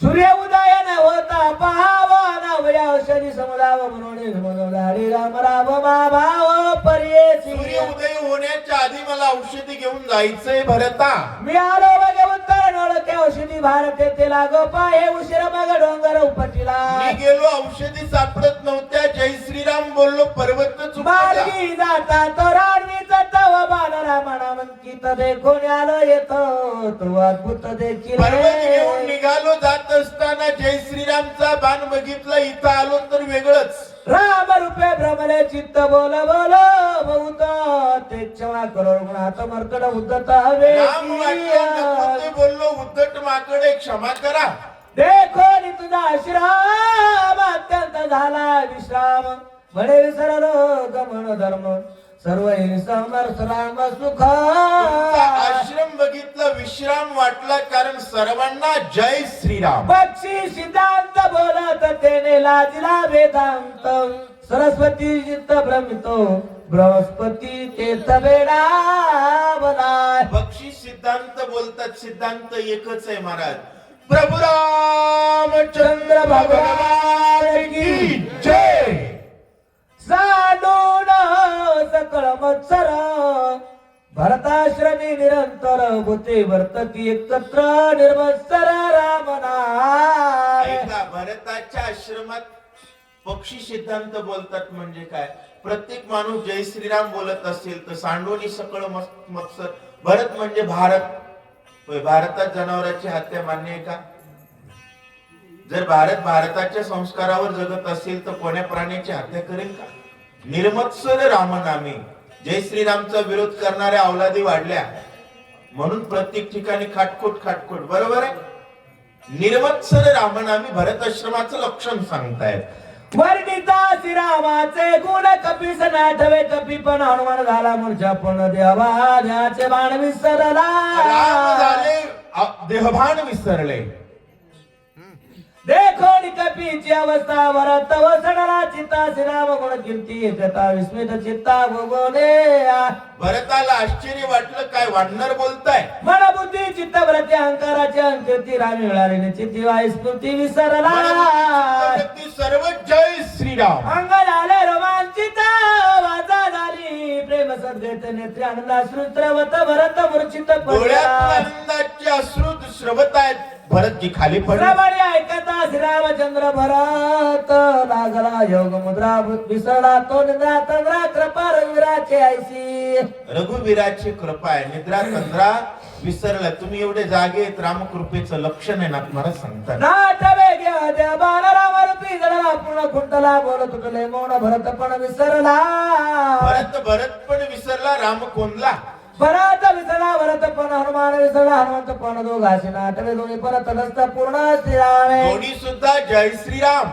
सूर्य उदयन होता पहावा नवया औषधी समुदाव म्हणून समुदारी राम राम भाव पर्येसी. सूर्य उदय होण्याच्या आधी मला औषधी घेऊन जायचंय भरता. मी आलो बघे उत्तर नोळके औषधी भारत ते लागो पाहे उशीर मग डोंगर उपटिला. मी गेलो, औषधी सापडत नव्हत्या. जय श्रीराम बोललो, पर्वत चुकला. मार्गी जाता तो राणीचा तव बालरा म्हणा मंकित देखून आलो येतो तो अद्भुत देखील. पर्वत घेऊन निघालो, जात असताना जय श्रीरामचा बाण बघितला. इथं आलो तर वेगळंच. राम रूपे भ्रमले चित्त बोल बोल बहुत ते क्षमा करो गुणात मर्कड उद्धत हवे. राम वाक्य नको ते बोललो, उद्धट माकडे क्षमा करा. देखो नि तुझा श्राम अत्यंत झाला विश्राम म्हणे विसरलो गमन धर्म सर्व समर्थ राम सुख. तुमचा आश्रम बघितला, विश्राम वाटला, कारण सर्वांना जय श्रीराम. पक्षी सिद्धांत बोलत तेने लाजिला वेदांत सरस्वती चित्त भ्रमितो बृहस्पती तेथ बेडा बनाय. बक्षी सिद्धांत बोलतात, सिद्धांत एकच आहे महाराज. प्रभू रामचंद्र भगवान की जय. सांडून सकळ मत्सर भरताश्रमी निरंतर होते वर्तती एकत्र निर्मत्सर राम नाम. ऐका, भरताच्या आश्रमात पक्षी सिद्धांत बोलतात म्हणजे काय? प्रत्येक माणूस जय श्रीराम बोलत असेल तर सांडोनी सकळ मत्सर. भरत म्हणजे भारत. होय, भारतात जनावरांची हत्या मान्य आहे का? जर भारत भारताच्या संस्कारावर जगत असेल तर कोण्या प्राण्याची हत्या करेल का? निर्मत्सर रामनामी. जय श्रीरामचा विरोध करणाऱ्या अवलादी वाढल्या म्हणून प्रत्येक ठिकाणी खाटखोट खाटखोट. बरोबर आहे. निर्मत्सर रामनामी भरत आश्रमाचं लक्षण सांगतायत. वर्णिता श्रीरामाचे गुण कपीस नाठवे कपी पण हनुमान झाला मूर्छा पण देवा ध्याचे बाण विसरला. राम झाले देहभान विसरले. देखो कपीची अवस्था वरत वसणला चित्ता श्रीराम गुण कीर्ती एकता विस्मित चित्ता भोगोले. भरताला आश्चर्य वाटलं, काय वानर बोलताय? मन बुद्धी चित्त व्रती अहंकाराची अंकिती रामी मिळाली निश्चिती वाई स्मृती विसरला. मनोवृत्ती सर्व जय श्रीराम. अंग झाले रोमांचित वाचा झाली प्रेम सद्गत नेत्री आनंदाश्रुत्रवत भरत मूर्छित डोळ्यात आनंदाचे अश्रू श्रवत आहेत. भरतजी खाली पडले. श्रवणी ऐकता श्रीरामचंद्र भरत लागला योग मुद्रा विसरला तो निद्रा तंद्रा कृपा रघुवीराचे ऐसी. रघुवीराची कृपा आहे. निद्रा तंद्रा विसरला. तुम्ही एवढे जागे आहेत, रामकृपेचं लक्षण आहे ना मला सांगता. नाटवे घ्या बाण राम रूपी जळला पूर्ण खुंटला बोलत तुटले मौन भरत पण विसरला. भरत पण विसरला, राम कोणला? भरत विसरला भरत पण हनुमान विसरला हनुमंत पण दोघाशी नाटवे दोन्ही परत नसत पूर्ण श्रीरामे. दोन्ही सुद्धा जय श्रीराम.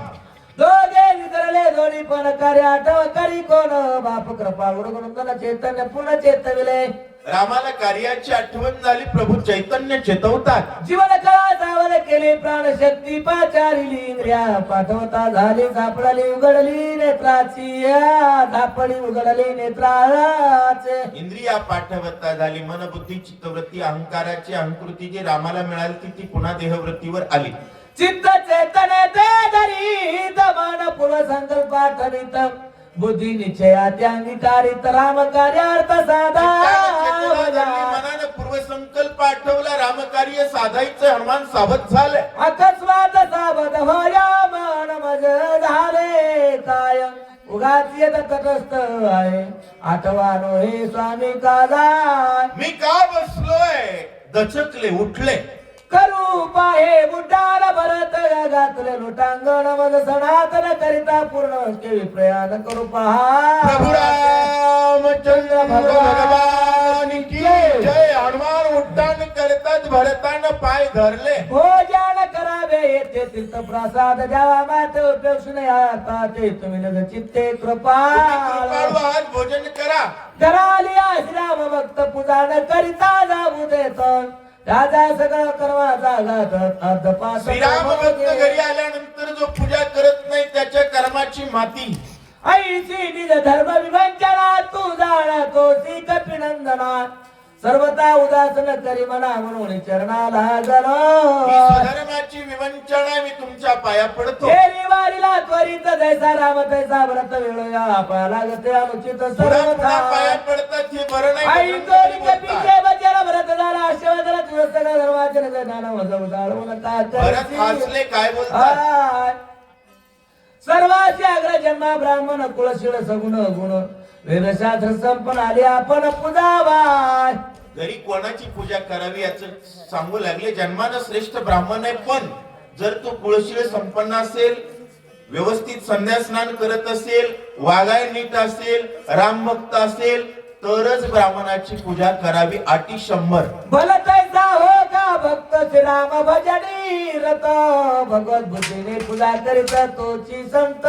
दोघे विसरले दोन्ही पण कार्य आठव करी कोण बाप कृपा गुरुगुण चैतन्य पुन्हा चेतविले. रामाला कार्याची आठवण झाली, प्रभू चैतन्य चेतवतात. जीवन कळा सावध केले प्राण शक्ती पाचारिली इंद्रिया पाठवता झाली सापडली उघडली नेत्राची झापडी उघडली नेत्राचे. इंद्रिया पाठवता झाली, मन बुद्धी चित्तवृत्ती अहंकाराची अंकृती जी रामाला मिळाली ती पुन्हा देहवृत्तीवर आली. चित्त चैतन्य ते धरीत मन पूर्व संकल्प आठवित बुद्धी निश्चया अंगीकारित राम कार्यार्थ साधा. मनानं पूर्व संकल्प आठवला, रामकार्य साधायचं. हनुमान सावध झाले. अकस्मात सावध होया मन मज झाले काय उगाच येत तटस्थ आहे आठवानो हे स्वामी काजा. मी का बसलोय? दचकले, उठले. करू पाहे बुड्डाला भरत घातले लुटांगण मज सनातन करिता पूर्ण केवी प्रयाण करू पहा. प्रभु रामचंद्र भगवान की जय. हनुमान उड्डाण करतात, भरतानं पाय धरले. भोजन करावे येथे तीर्थ प्रसाद द्यावा माते उपेक्षण आता ते तुम्ही नग चित्ते कृपाळ. कृपाळू आहात, भोजन करा. कराली श्रीराम भक्त पूजा न करिता जाऊ देत राजा सगळं कर्माचा घातक अर्धपास. श्रीराम भक्त घरी आल्यानंतर जो पूजा करत नाही त्याच्या कर्माची माती. ऐशी निज धर्म विवंचना तू जाण तोसी कपिनंदना सर्वता उदासन करी मना म्हणून चरणाला ही जलो. स्वधर्माची विवंचना मी तुमच्या पाया पडतो. फेरी वारीला त्वरित जैसा राम तैसा व्रत वेळोया पाया लागते अनुचित पुन्हा सर्वथा. पाया पडतात हे बरं नाही. आई तोरी कपीचे बचन व्रत झाला आशीर्वादाला तुझं सगळं धर्माचे ज्ञान वजव जाळवून काय भरत करसी. हसले, काय बोलतात? हाय. सर्वांचे अग्र जन्मा ब्राह्मण कुळशीळ सगुण गुण वेदशास्त्र संपन्न आले आपण पूजावाय. घरी कोणाची पूजा करावी याचं सांगू लागले. जन्मानं श्रेष्ठ ब्राह्मण आहे, पण जर तो कुळशीळ संपन्न असेल, व्यवस्थित संध्या स्नान करत असेल, वागाय नीट असेल, राम भक्त असेल तरच ब्राह्मणाची पूजा करावी. अटी 100. भलतैसा हो का भक्त श्रीराम भजनी रत भगवत बुद्धीने पूजा करीत तोची संत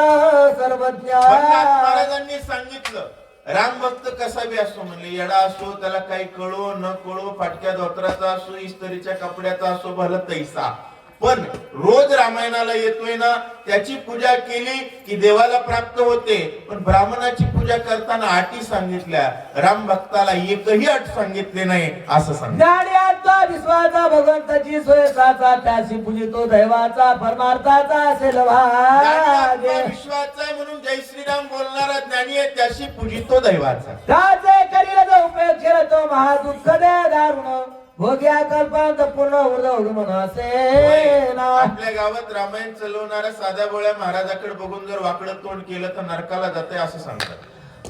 सर्वज्ञ. महाराजांनी सांगितलं राम भक्त कसा बी असो, म्हणले येडा असो, त्याला काही कळो न कळो, फाटक्या धोत्राचा असो, इस्त्रीच्या कपड्याचा असो, भलं तैसा, पण रोज रामायणाला येतोय ना, त्याची पूजा केली की देवाला प्राप्त होते. पण ब्राह्मणाची पूजा करताना अटी सांगितल्या, राम भक्ताला एकही अट सांगितले नाही असं सांगितलं. विश्वाचा भगवंताची सोय साचा त्याशी पूजितो दैवाचा परमार्थाचा असेल भाग. विश्वाचा म्हणून जय श्रीराम बोलणारा ज्ञानी आहे, त्याशी पूजितो दैवाचा. त्याचे करील जो उपेक्षेर तो महादुःख दे दारुण भोग्या कल्पांत पूर्ण उर्दव म्हणून असे ना. आपल्या गावात रामायण चालवणाऱ्या साध्या बोळ्या महाराजाकडे बघून जर वाकडं तोंड केलं तर नरकाला जाते असं सांगतात.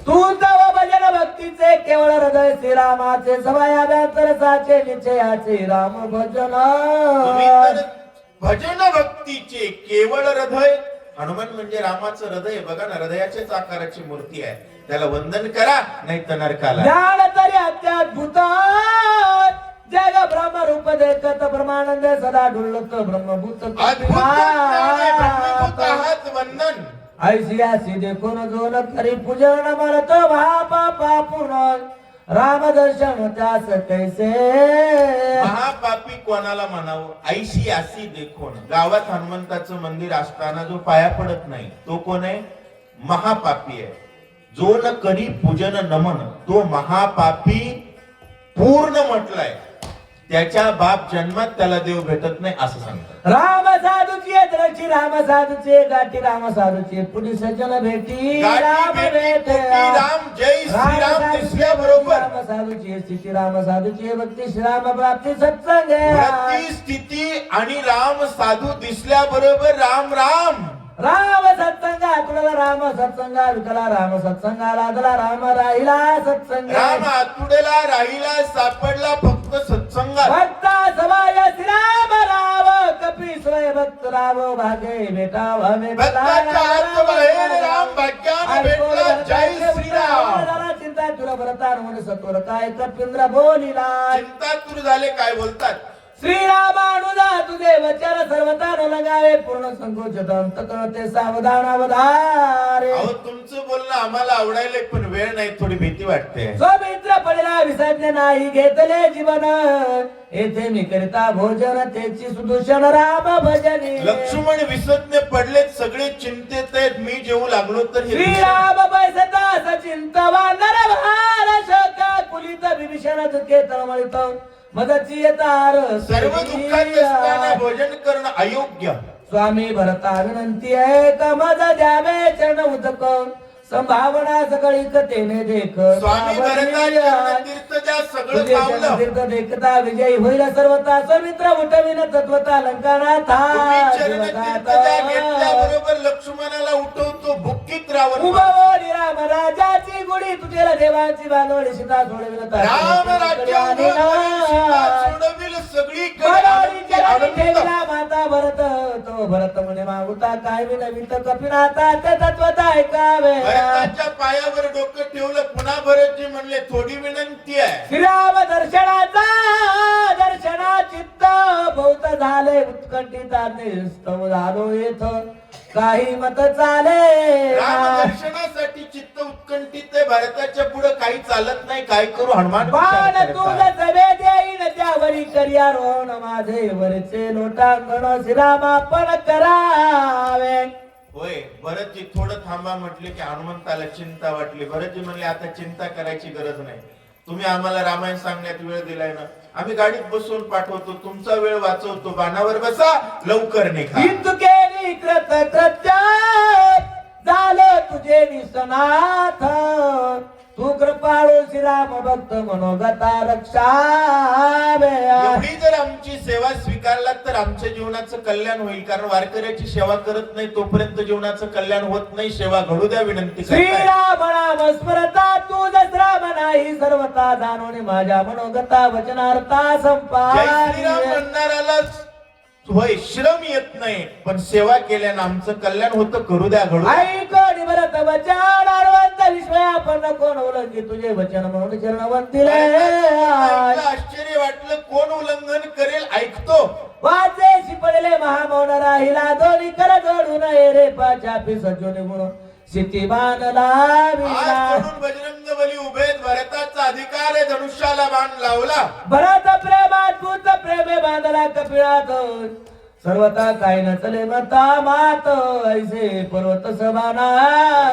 तू तव भजन भक्तीचे केवळ हृदय श्रीरामाचे सवया व्यातरसाचे निश्चयाचे राम भजन. तुम्ही तर भजन भक्तीचे केवळ हृदय. हनुमान म्हणजे रामाचं हृदय. बघा ना, हृदयाच्याच आकाराची मूर्ती आहे. त्याला वंदन करा, नाही तर नरकाला. ज्ञान तरी अत्याद्भुत जग ब्रह्म रूप देखत ब्रह्मानंद सदा डुलत ब्रह्मभूत अद्भुत ज्ञाने ब्रह्मभूत आहात वंदन. ऐसियासी देखून जो न करी पूजन मरतो महापापा पूर्ण राम दर्शन त्यास कैसे. महापापी कोणाला म्हणावं? ऐशी आसी देखून. गावात हनुमंताचं मंदिर असताना जो पाया पडत नाही तो कोण आहे? महापापी आहे. जो न करी पूजन नमन तो महापापी पूर्ण म्हटलाय. त्याच्या बाप जन्मात त्याला देव भेटत नाही असं सांगतात. राम साधूची द्रची राम साधूचे गाठी राम साधूचे पुढे सज्जन भेटी राम भेट राम जय श्रीराम दिसल्या बरोबर राम साधूची स्थिती राम साधूची भक्ती श्रीराम प्राप्ती सत्संग वृत्ती स्थिती आणि राम साधू दिसल्या बरोबर राम राम. राम सत्संग तुला राम सत्संग विकला राम सत्संगाला आदला राम राहिला सत्संग. राम आतुडेला राहिला सापडला फक्त सत्संगात. भक्ता सवाय श्रीराम राव कपी स्वय भक्त राव भागे बेटा भवे भक्ताच्या हात बाहेर राम भाग्याने भेटला. जय श्रीराम. चिंता तुला भरता म्हणून सत्वर काय कपिंद्र बोलिला. चिंता तुर झाले काय बोलतात. श्रीरामानुजा तुझे वचन सर्वता न लगावे पूर्ण संकोच अंत करते सावधान अवधारे. अहो तुमचं बोलणं आम्हाला आवडायला पण वेळ नाही, थोडी भीती वाटते. मित्र पडला विसरणे नाही घेतले जीवन येथे मी करिता भोजन त्याची सुदूषण राम भजनी. लक्ष्मण विसज्ञ पडलेत, सगळे चिंतेत आहेत. मी जेवू लागलो तर हे श्रीराम बैसता सचिंतवान नरभार शोका कुलित विभीषण दुखे तळमळीत मदची येतार सर्व दुःखात असताना भोजन करणं अयोग्य. स्वामी भरता विनंती आहे कमज द्यावे चरण उदक संभावना सगळी कथेने देख. स्वामी भरता तीर्थ ज्या सगळं पावलं. तीर्थ देखता विजयी होईल सर्वता स्मित्र उठविन तत्वता लंकानाथा. तुम्ही चरण तीर्थ ज्या घेतल्याबरोबर लक्ष्मणाला उठवतो भुक्कीत रावण. उभवली राम राजाची गुढी तुझेला देवांची बांधवली सीता सोडविल राम राज्य सोडविल सगळी माता भरत तो भरत म्हणे मागुता काय विनवित कपिनाथा ते तत्वता ऐकावे. भरताच्या पायावर डोकं ठेवलं. पुन्हा भरतजी म्हणले थोडी विनंती आहे. श्रीराम दर्शनाचा दर्शना चित्त बहुत झाले उत्कंठित स्तव झालो येथ काही मत चाले. राम दर्शनासाठी चित्त उत्कंठित आहे. भारताच्या पुढे काही चालत नाही. काय करू? हनुमान बाण तुझ सभे देईन त्यावरी करिया रोण माझे वरचे लोटांगण श्रीराम आपण करावे. होय. भरतजी थोडं थांबा म्हटले की हनुमंताला चिंता वाटली. भरतजी म्हणले आता चिंता करायची गरज नाही. तुम्ही आम्हाला रामायण सांगण्यात वेळ दिलाय ना, आम्ही गाडीत बसून पाठवतो. तुमचा वेळ वाचवतो. बाणावर बसा, लवकर निघा. हिंदू केली कृत कृत्य झालं तुझे निसनाथ तू कृपाळू श्रीराम भक्त मनोगता रक्षावे. एवढी जर आमची सेवा स्वीकारलात तर आमच्या जीवनाचं कल्याण होईल. कारण वारकऱ्याची सेवा करत नाही तोपर्यंत जीवनाचं कल्याण होत नाही. सेवा घडू द्या विनंती. श्रीराम नाम स्मरता तू राम नाही सर्वता जाणून माझ्या मनोगता वचनार्था संपा. जय श्रीराम म्हणणाऱ्याला होय श्रम येत नाही, पण सेवा केल्यानं आमचं कल्याण होतं. करू द्या घडू. ऐक निवरत वचन अरवंत विश्वया पण कोण उल्लंघी तुझे वचन म्हणून चरणवंतीले. आश्चर्य वाटलं. कोण उल्लंघन करेल ऐकतो. वाचे शिपडले महामौन राहिला दोन्ही कर जोडून रे पाचापी सज्जो निघून सिटी बांधला. बजरंग बली उभे. भरताचा अधिकार आहे. धनुष्याला बाण लावला. भरत प्रेमात भूत प्रेमे बांधला कपिळात सर्वता काय नचले मता मात ऐसे पर्वत सभाना.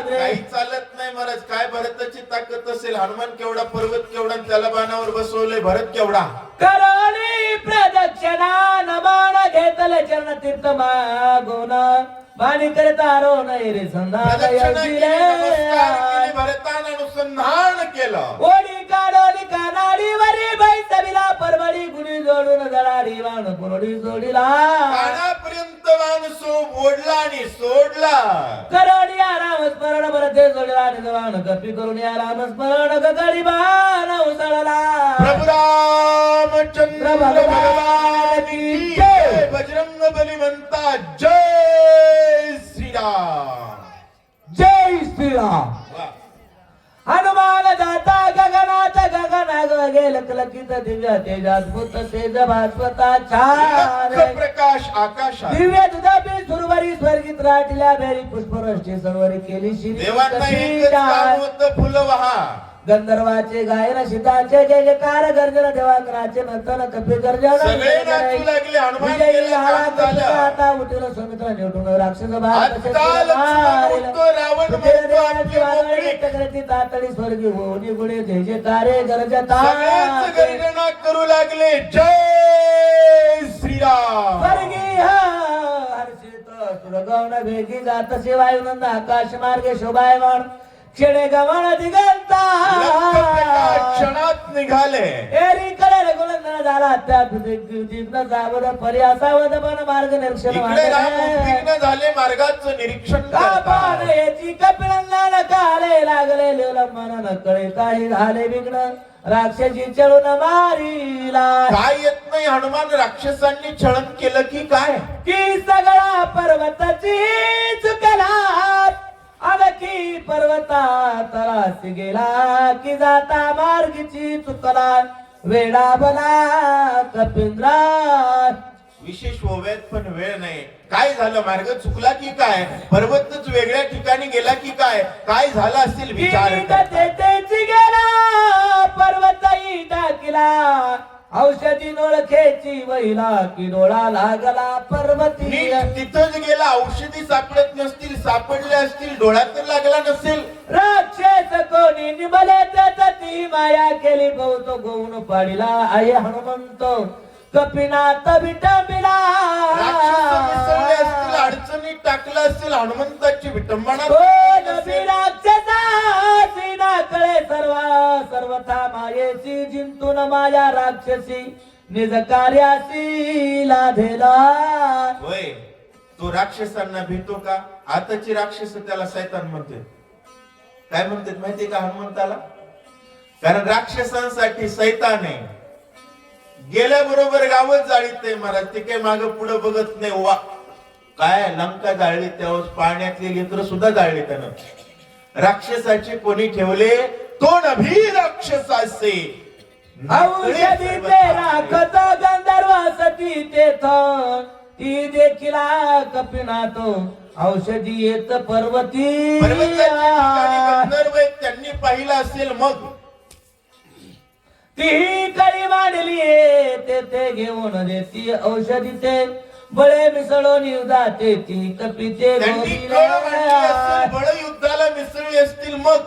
काही चालत नाही महाराज. काय भरताची ताकद असेल. हनुमान केवढा, पर्वत केवढा, त्याला बाणावर बसवलंय. भरत केवढा. करोनी प्रदक्षिणा नमान घेतले चरण तीर्थ मागोन बाणी करता रो नाही रे संधान भरतानं अनुसंधान केलं. ओढी काढोली कानाडीवरी बैसविला परबडी गुणी जोडून जडाडी वाण पुरडी जोडीला कानापर्यंत माणसो ओढला आणि सोडला करोडी आराम स्मरण भरते जोडीला आणि जवान कपी करून आराम स्मरण गगडी बाण उसळला प्रभु रामचंद्र भगवान की जय. बजरंग बली म्हणता जय श्रीराम. जय श्रीराम. वा. हनुमान जाता गगनात गगना गेल लखलखित दिव्य तेजास्फुत तेज भास्वता छान लख प्रकाश आकाशात दिव्य दुधापी सुरवरी स्वर्गित राटिल्या बेरी पुष्परष्टी सरोवरी केली देवांना एकच काम होतं फुलं वाहा. गंधर्वाचे गायन सीताचे जय जयकार गर्जन देवाकराचे नर्तन कपी गर्जन सगळे नाचू लागले. हनुमान गेले, काम झालं. आता उठेल समुद्र निवटून राक्षस आता लक्ष्मण म्हणतो, रावण म्हणतो, आपली मोकळी. टकरती तातडी स्वर्गी होनी गुणे जय जयकारे गरजता सगळेच गर्जना करू लागले जय श्रीराम. स्वर्गी हर्षित सुरगवण भेगी जात शिवायुनंद आकाश मार्गे शोभायमान क्षणे गमन दिगंता लख प्रकाश क्षणात निघाले. एरी कडे रघुनंदन झाला त्या दिग्न जावद पर्यासावद पण मार्ग निरीक्षण इकडे राम उद्विग्न झाले, मार्गाचं निरीक्षण कापान करतात. याची कपिनंदन काले लागले लिवलंबन न कळे काही झाले विघ्न राक्षसी चळून मारिला काय येत नाही. हनुमान राक्षसांनी छळन केलं की काय. की सगळा पर्वताची चुकला अनकी पर्वता तरास गेला की जाता मार्गीची चुकला वेडा बला कपिंद्रा. विशेष ओव्यात पण वेळ नाही. काय झालं, मार्ग चुकला की काय, पर्वतच वेगळ्या ठिकाणी गेला की काय, काय झालं असेल विचार करा. तेची गेला पर्वतही टाकिला औषधी ओळखेची वहिला की डोळा लागला पर्वती नीट तिथंच गेला. औषधी सापडत नसतील, सापडले असतील, डोळा तर लागला नसेल. राक्षस कोणी निबले ती माया केली बहुतो गौन पाडिला आहे हनुमंत कपिनाथ विटंबिला. राक्षस मिसळले असतील, अडचणीत टाकलं असेल, हनुमंताची विटंबना राक्षसाची नाकळे सर्वथा मायेची जिंतून माया राक्षसी निज कार्यासी लाधेला. होय, तो राक्षसांना भीतो का. आताची राक्षस त्याला सैतान म्हणते. काय म्हणतात माहितीये का हनुमंताला. कारण राक्षसांसाठी सैतान आहे. गेल्याबरोबर गावच जाळीत आहे महाराज. ते काय माग पुढे बघत नाही. वा काय लंका जाळली, त्यावेळेस पाण्यातली लेकर सुद्धा जाळली त्यानं. राक्षसाचे कोणी ठेवले तो नभी राक्षसाचे औषधी ते राखत गंधर्व सती तेथ ती देखील कपिनाथ औषधी येत पर्वती. गंधर्व आहेत, त्यांनी पाहिलं असेल. मग ती कळी मांडली ते घेऊन देती औषधी ते बळे मिसळून जाते ती कपिते त्यांनी कळ मांडली असेल, बळ युद्धाला मिसळली असतील. मग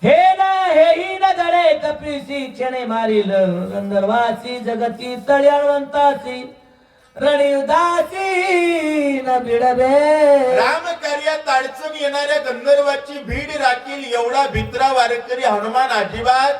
हेही न गडे कपिसी क्षणे मारील गंधर्वासी जगती तळ्यावंतासी रणयुद्धासी न बिडबे. राम कार्यात अडचण येणाऱ्या गंधर्वाची भीड राखील एवढा भित्रा वारकरी हनुमान अजिबात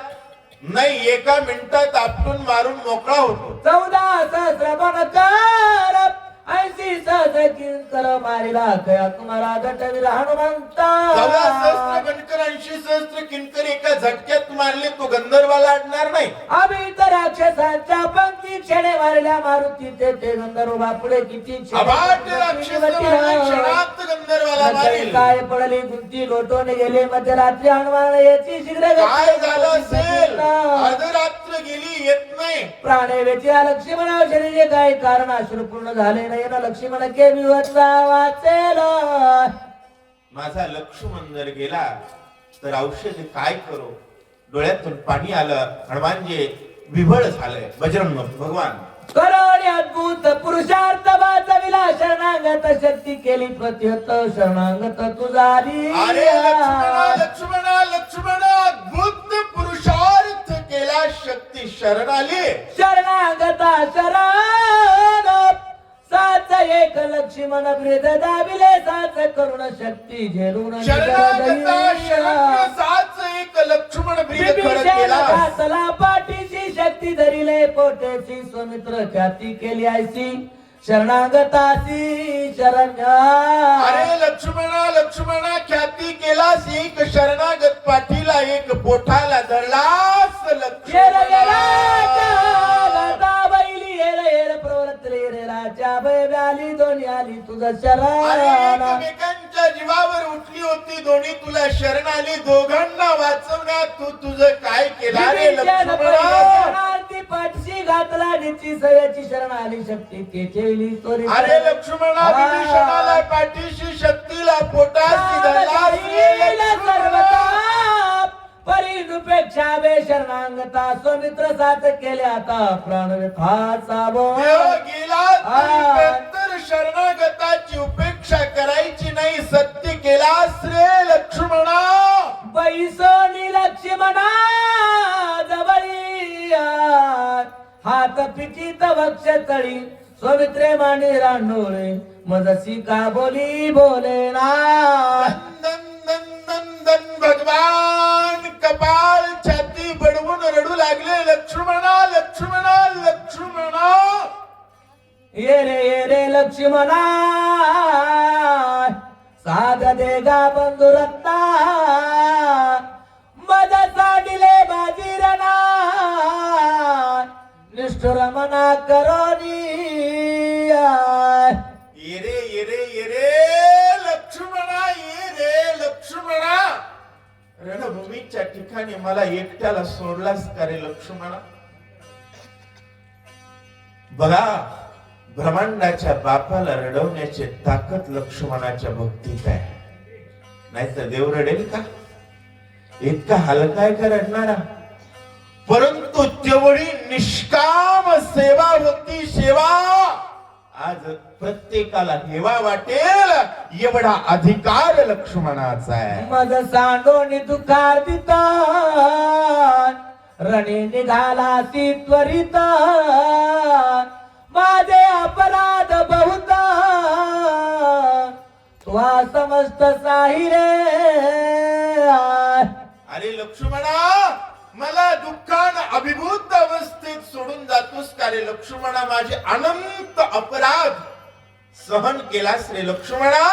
नाही. एका मिनिटात आपटून मारून मोकळा होतो. 14 सहस्र बनकर 80 सहस्र किंकर मारिला कया तुम्हाला घटवीर हनुमंता. 14 सहस्र गणकर 80 सहस्र किंकर एका झटक्यात मारले. तो गंधर्वाला अडणार नाही. आम्ही तर राक्षसांच्या पंक्ती क्षणे मारल्या मारुती ते गंधर्व बापुडे किती अभाट राक्षस क्षणात गंधर्वाला मारील. काय पडली गुंती लोटून गेले मध्यरात्री हनुमान याची शीघ्र काय झालं असेल, अर्धरात्र गेली येत नाही. प्राणे वेचिया लक्ष्मणा शरीरे काय कारण अश्रू पूर्ण झाले नाही ना लक्ष्मण के विवत्रा वाचेल. माझा लक्ष्मण जर गेला तर औषध काय करू. डोळ्यातून पाणी आलं. हनुमानजी विभळ झालंय. बजरंग भगवान करोडी अद्भुत पुरुषार्थ वाचविला शरणागत शक्ती केली प्रत्यत शरणागत तुझारी. अरे लक्ष्मणा लक्ष्मणा लक्ष्मणा अद्भुत पुरुषार्थ केला, शक्ती शरण आली. शरणागता शरण साच एक लक्ष्मण ब्रेद दाबिले साच करुण शक्ती झेलून शरणागता शरण साच एक लक्ष्मण ब्रीद खरं विभीषण केलास. घातला पाठीची शक्ती धरिले पोटेसी सुमित्र ख्याती केली आयसी शरणागतासी शरण्य. अरे लक्ष्मणा ख्याती केलास, एक शरणागत पाठीला एक पोठाला धरलास. येर येरा लक्ष्मणा गदा बैली येर येर प्रवृत्तले रे राजा बै आली दोन्ही आली तुझं शरण. एकमेकांच्या जीवावर उठली होती, दोन्ही तुला शरण आली. दोघांना वाचवण्यात तू तुझं काय केलं रे विभीषण लक्ष्मणा. शरणार्थी पाठशी घातला निची सयाची शरण आली शक्ती केली चोरी. अरे लक्ष्मणा विभीषणाला पाठीशी शक्तीला पोटाशी धरलास रे लक्ष्मणा. परिनुपेक्षा वे शरणांगता सुमित्र साथ केले आता प्राण व्यथाचा बोल. गेला तर शरणागताची उपेक्षा करायची नाही, सत्य केलास रे लक्ष्मणा. बैसोनी लक्ष्मणा जवळी हात पिटीत वक्ष तळी सुमित्रे मांडी रांडोळे मजसी का बोली बोले ना. नंदन भगवान कपाल छाती बडवून रडू लागले. लक्ष्मणा. ये रे लक्ष्मणा साध देगा बंधुरत्ना मज साडिले बाजीरणा निष्ठुर मना करोनी. ये रे लक्ष्मणा. रणभूमीच्या ठिकाणी मला एकट्याला सोडलास का रे लक्ष्मणा. बघा, ब्रह्मांडाच्या बापाला रडवण्याची ताकद लक्ष्मणाच्या भक्तीत आहे. नाहीतर देव रडेल का. इतका हलका आहे का रडणारा. परंतु तेवढी निष्काम सेवा होती. सेवा आज प्रत्येकाला हेवा वाटेल एवढा अधिकार लक्ष्मणाचा आहे. मज सांडोनी दुखार दिता रणे निघाला ती त्वरित माझे अपराध बहुत तुवा समस्त साहिरे. अरे लक्ष्मणा, मला दुःखान अभिभूत अवस्थेत सोडून जातोस का रे लक्ष्मणा. माझे अनंत अपराध सहन केलास रे लक्ष्मणा.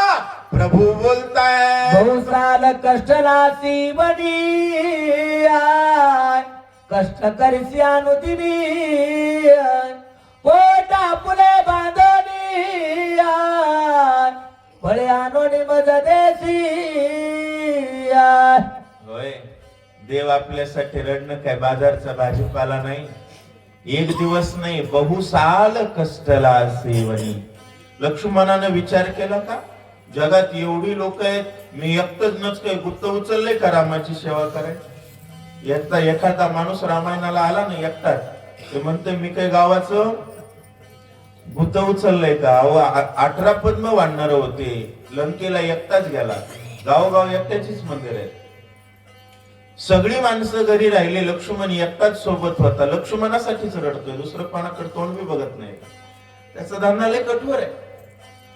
प्रभू बोलताय. बहुसाल कष्ट नासी बनी कष्ट करिसी अनुदिनी पोटा पुले बांधोनी फळे आणोनी मज देसी. होय, देव आपल्यासाठी रडणं काय बाजारचा भाजीपाला नाही. एक दिवस नाही, बहुसाल कष्टला सेवनी. लक्ष्मणानं विचार केला का, जगात एवढी लोक आहेत, मी एकटच नच काय गुत्त उचललंय का रामाची सेवा करायची. एखादा माणूस रामायणाला आला ना एकटाच, ते म्हणते मी काय गावाचं गुत्त उचललंय का. 18 पद्म वाढणार होते, लंकेला एकटाच गेला. गावोगाव एकट्याचीच मंदिर आहेत. सगळी माणसं घरी राहिले, लक्ष्मण एकटाच सोबत होता. लक्ष्मणासाठीच रडतोय, दुसरं कोणाकडे तोंड बी बघत नाही. त्याचा धंदा लय कठोर आहे.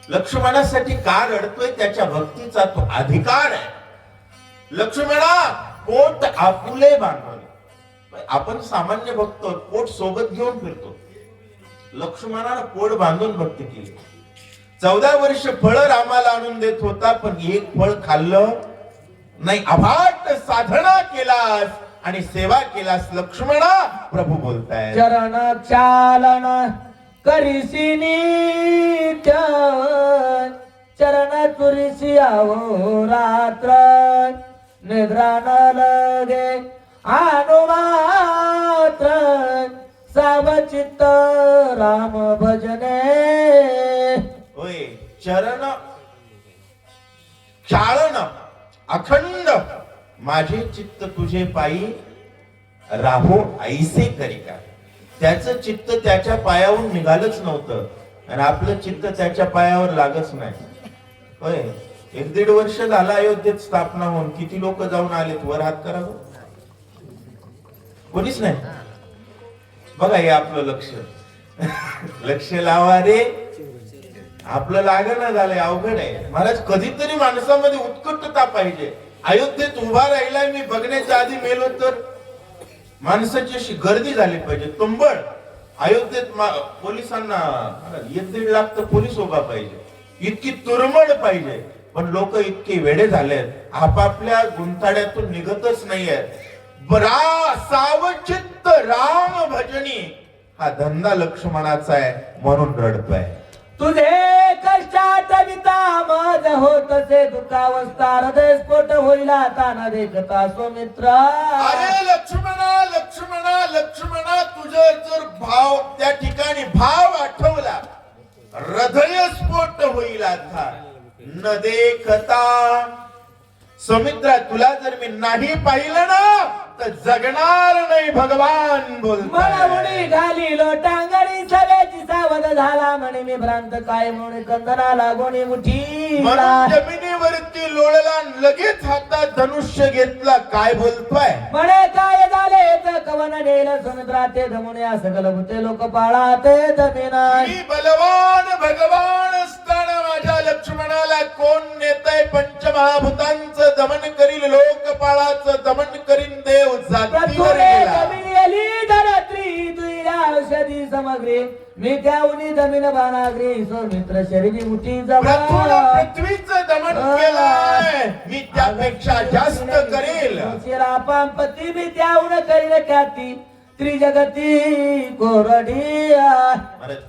लक्ष्मणासाठी का रडतोय, त्याच्या भक्तीचा तो अधिकार आहे. लक्ष्मणा पोट आपुले बांधवले. आपण सामान्य भक्त पोट सोबत घेऊन फिरतो. लक्ष्मणानं पोट बांधून भक्ती केली. 14 वर्ष फळ रामाला आणून देत होता, पण एक फळ खाल्लं नाही. अभाट साधना केलास आणि सेवा केलास लक्ष्मणा. प्रभू बोलताय. चरण चालन करिसी नित्य चरण तुरिसी आहो रात्र निद्रा न लगे अनुमात्र सावचित्त राम भजने. होय, चरण चालन अखंड माझे चित्त तुझे पायी राहो ऐसे करी का. त्याचं चित्त त्याच्या पायावरून निघालच नव्हतं आणि आपलं चित्त त्याच्या पायावर लागच नाही. होय, 1-1.5 वर्ष झाला अयोध्येत स्थापना होऊन. किती लोक जाऊन आलेत, वर हात करा. कोणीच नाही. बघा, हे आपलं लक्ष लक्ष लावा रे. आपलं लागणं झालंय, अवघड आहे महाराज. कधीतरी माणसामध्ये उत्कटता पाहिजे. अयोध्येत उभा राहिलाय मी बघण्याच्या आधी मेलो तर माणसाची अशी गर्दी झाली पाहिजे तुंबळ. अयोध्येत पोलिसांना 1-1.5 लाख तर पोलीस उभा पाहिजे, इतकी तुरमळ पाहिजे. पण लोक इतके वेडे झालेत आपापल्या गुंताड्यातून निघतच नाहीयेत. सावचित्त राम भजनी हा धंदा लक्ष्मणाचा आहे म्हणून रडतोय. तुझे कष्टात वितामज होतसे दुःखावस्था हृदय स्फोट होईला ताना देखता सौमित्र. अरे लक्ष्मणा लक्ष्मणा लक्ष्मणा तुझं जर भाव त्या ठिकाणी भाव आठवला हृदय स्फोट होईल आता न देखता. सौमित्रा तुला जर मी नाही पाहिलं ना तर जगणार नाही भगवान मला बोलतो. मुडी घाली लोटांगणी सगळ्याची सावध झाला म्हणे मी भ्रांत काय म्हणून कंदनाला गोणी मुठी. म्हणून जमिनीवरती लोळला लगेच हातात धनुष्य घेतला. काय बोलतोय म्हणे काय झाले तर कवन नेलं समुद्रा ते धमुने असं गलबुते लोक पाळा ते दमिना. मी बलवान भगवान असताना माझ्या लक्ष्मणाला कोण नेतय. पंचमहाभूतांचं दमन करील लोकपाळाचं दमन करीन देव जातीवर गेला. औषधी सामग्री मी त्याहून जमीन बाणाग्री सौमित्र शरीरी मुठी जमा. पृथ्वीचं दमन केलंय मी त्यापेक्षा जास्त करेल. पती मी त्याहून करील ख्याती त्रिजगती कोरडी.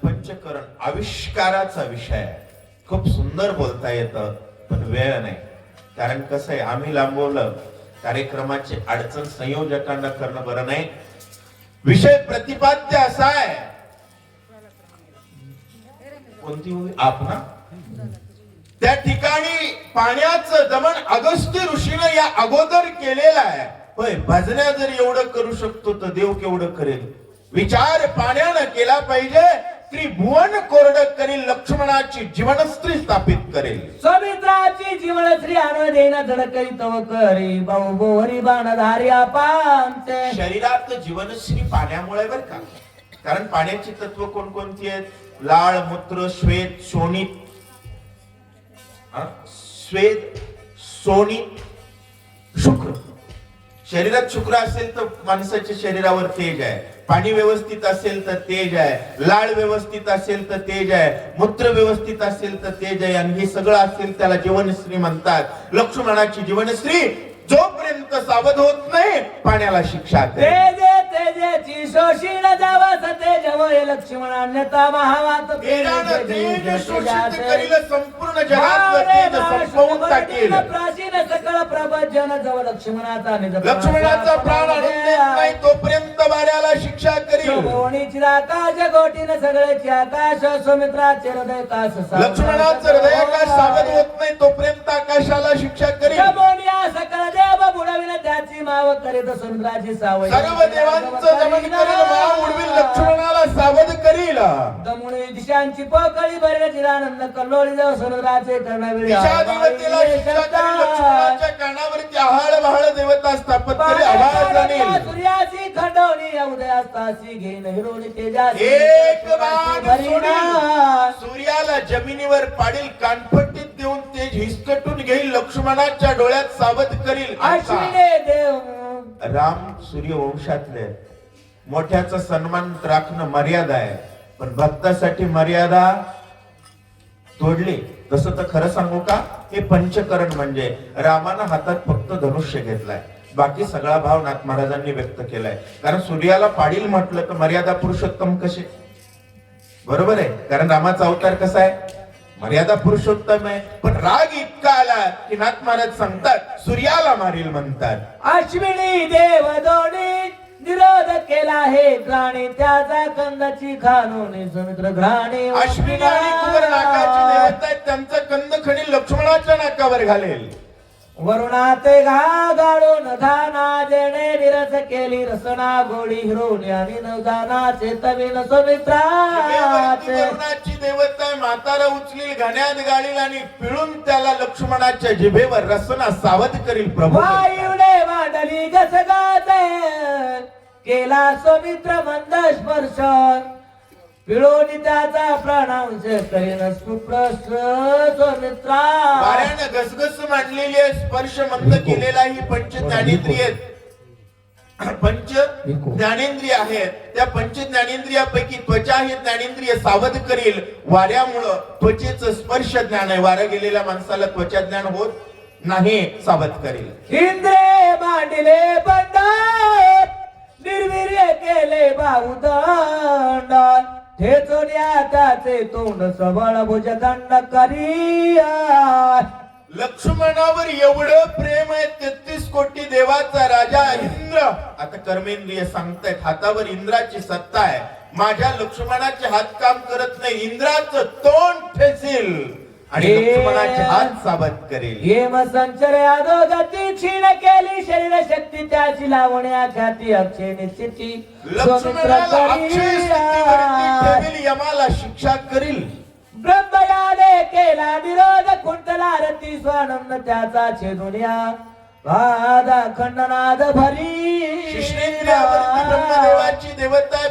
पंचकरण आविष्काराचा विषय आहे. खूप सुंदर बोलता येतं पण वेळ नाही. कारण कसं आहे आम्ही लांबवलं कार्यक्रमाची अडचण संयोजकांना करणं बरं नाही. विषय प्रतिपाद्य असा आहे. कोणती होती आपणा त्या ठिकाणी पाण्याचं दमन अगस्त्य ऋषीने या अगोदर केलेलं आहे. होय भजन्या जर एवढं करू शकतो तर देव केवढं करेल. विचार पाण्यानं केला पाहिजे. त्रिभुवन कोरड करील लक्ष्मणाची जीवनश्री स्थापित करेल. सौमित्राची जीवनश्री आण देना धडकरी तव करी भाऊ बोहरी बाणधारी आपांचे. शरीरात जीवनश्री पाण्यामुळे बर का. कारण पाण्याची तत्व कोणकोणती आहेत. लाळ मूत्र श्वेत शोणित. श्वेत शोणित शुक्र. शरीरात शुक्र असेल तर माणसाच्या शरीरावर तेज आहे. पाणी व्यवस्थित असेल तर तेज आहे. लाळ व्यवस्थित असेल तर तेज आहे. मूत्र व्यवस्थित असेल तर तेज आहे. आणि हे सगळं असेल त्याला जीवनश्री म्हणतात. लक्ष्मणाची जीवनश्री जोपर्यंत सावध होत नाही पाण्याला शिक्षा. तेजेची शोषीण जावस तेज वय लक्ष्मण अन्यथा महावात संपूर्ण जगातलं तेज संपवून टाकेल. प्राचीन सकळ प्रभजन जव लक्ष्मणाचा निज लक्ष्मणाचा प्राण आणून देत नाही तोपर्यंत वाऱ्याला शिक्षा करील. गोणीची आकाश गोटीन सगळ्याची आकाश सौमित्राचे हृदय कास. लक्ष्मणाचं हृदय आकाश सावध होत नाही तोपर्यंत आकाशाला शिक्षा करील. सकळ देव बुडविन त्याची माव करीत समुद्राची सावय. सर्व देवांचं दमन करील माव उडवील लक्ष्मणाला सावध करील. दमुने दिशांची पोकळी भरण्याची आनंद कल्लोळी जाऊ समुद्राचे कर्णवेळी. दिशा देवतेला शिक्षा करील. लक्ष्मणाच्या कानावरती आहाळ बहाळ देवता स्थापित करील. आवाज आणील. सूर्याची खंडवणी उदयास्तासी घेईन हिरोणी तेजाची. एक बाण सूर्याला जमिनीवर पाडील. कानपट्टीत देऊन तेज हिसकटून घेईल. लक्ष्मणाच्या डोळ्यात सावध करील. राम सूर्यवंशातले मोठ्याचा सन्मान राखणं मर्यादा आहे. पण भक्तासाठी मर्यादा तोडली. तसं तर खरं सांगू का हे पंचकरण म्हणजे रामानं हातात फक्त धनुष्य घेतलाय. बाकी सगळा भाव नाथ महाराजांनी व्यक्त केलाय. कारण सूर्याला पाडील म्हटलं तर मर्यादा पुरुषोत्तम कसे बरोबर आहे. कारण रामाचा अवतार कसा आहे मर्यादा पुरुषोत्तम आहे. पण राग इतका आला की नाथ महाराज सांगतात सूर्याला मारील म्हणतात. अश्विनी देव दोन्ही विरोध केला हे ग्राणी त्याचा कंदाची खानोनी समुद्र घ्राणी. अश्विनी आणि कुमार नाकाची देवता आहेत. त्यांचा कंद खणी लक्ष्मणाच्या नाकावर घालेल. वरुणात घा गाळून धाना जेणे निरस केली रसना गोडी हिरोणी आणि नवदाना चेतवीन सौमित्राचे. वरुणाची देवता आहे. म्हातारा उचलील घाण्यात गाळील आणि पिळून त्याला लक्ष्मणाच्या जिभेवर रसना सावध करील. प्रभू वायुने मांडली गसगाते केला सौमित्र मंद स्पर्श पिळोनी त्याचा प्राणांश करीन सुप्रस्थ स्वमित्रा. वाऱ्यानं घसघस मांडलेली आहे, स्पर्श मंद केलेला ही पंच ज्ञानेंद्रिय पंच ज्ञानेंद्रिय आहेत. त्या पंच ज्ञानेंद्रियापैकी त्वचा हे ज्ञानेंद्रिय सावध करील. वाऱ्यामुळं त्वचेचं स्पर्श ज्ञान आहे. वाऱ्या गेलेल्या माणसाला त्वचा ज्ञान होत नाही, सावध करील. इंद्रे मांडले बंड निर्वीर्य केले बाहुदंड ठेचून त्याचे तोंड सबळ भुजदंड करिया. लक्ष्मणावर एवढं प्रेम आहे, 33 कोटी देवाचा राजा इंद्र. आता कर्मेंद्रिय सांगतायत हातावर इंद्राची सत्ता आहे. माझ्या लक्ष्मणाचे हात काम करत नाही, इंद्राचं तोंड ठेचील आणि लक्ष्मणाचे हात सावध करेल. हेम संचर अधोगती क्षीण केली शरीर शक्ती त्याची लावण्या ख्याती अक्षय निश्चिती. लक्ष्मणाला अक्षय स्थितीवरती ठेवील, यमाला शिक्षा करील. ब्रह्मयाने केला विरोध कुंतला रती स्वानंद त्याचा छेदुनिया वादा खंडनाद भरी. शिष्णेंद्रियावरती ब्रह्मदेवाची देवता आहे.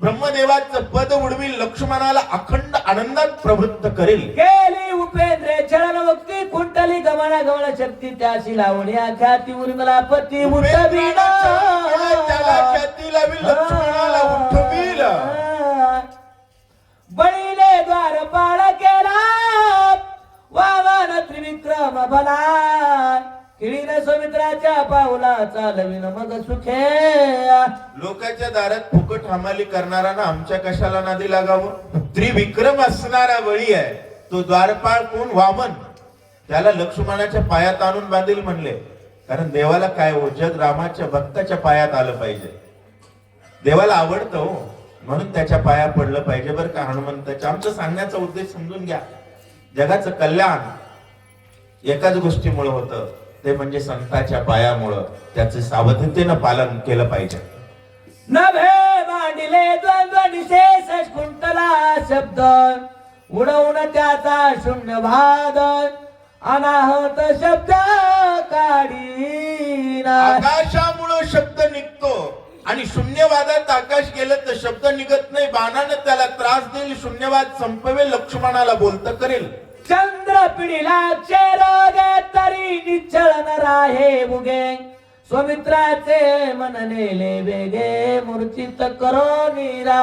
ब्रह्मदेवाचं पद उडवी लक्ष्मणाला अखंड आनंदात प्रवृत्त करेल. केली उपेंद्रे चरण मुक्ती कुंटली गमना गमन शक्ती त्याची लावण्या ख्याती उर्मिला पती उठवील. त्याला ख्याती लावील, लक्ष्मणाला उठवील. बळीले द्वारपाळ केला वामन त्रिविक्रम भला. किडीन सुमित्राच्या पाऊला चालविन मग सुखे. लोकांच्या दारात फुकट हमाली करणारा ना आमच्या कशाला नादी लागावं. त्रिविक्रम असणारा बळी आहे तो. द्वारपाळ कोण? वामन. त्याला लक्ष्मणाच्या पायात आणून बांधील म्हणले, कारण देवाला काय हो, जग रामाच्या भक्ताच्या पायात आलं पाहिजे. देवाला आवडतं हो, म्हणून त्याच्या पाया पडलं पाहिजे बरं का हनुमंताच्या. आमचं सांगण्याचा उद्देश समजून घ्या. जगाचं कल्याण एकाच गोष्टीमुळे होतं, ते म्हणजे संतांच्या पायामुळं. त्याचे सावधतेनं पालन केलं पाहिजे. नभे मांडिले द्वंद्व निशेष कुंतला शब्द उडवून त्याचा शून्य भाग अनाहत शब्द काढीना. आकाशामुळं शब्द निघतो आणि शून्यवादात आकाश गेलं तर शब्द निघत नाही. बाणानं त्याला त्रास देईल, शून्यवाद संपवेल, लक्ष्मणाला बोलत करेल. चंद्र पिढीला रोगे तरी निश्चळ न राहे मुगे. स्वमित्राचे मन नेले वेगे मूर्छित करो नीरा.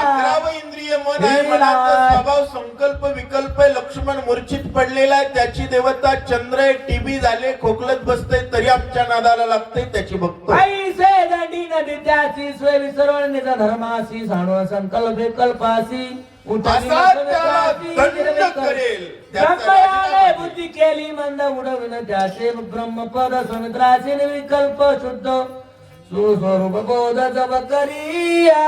11 इंद्रिय मन आहे, मनाचा स्वभाव संकल्प विकल्प आहे. लक्ष्मण मूर्छित पडलेला आहे. त्याची देवता चंद्र आहे. टीबी झाले, खोकलत बसते तरी आमच्या नादाला लागते, त्याची बघतो. ऐसे दंडी नदी त्याची स्वय विसरवण निज धर्मासी साणू संकल्प विकल्पासी. ब्रह्मयाने बुद्धी केली मंद उडविन त्याचे ब्रह्मपद सुमित्राचे विकल्प शुद्ध सुस्वरूप बोध जब करिया.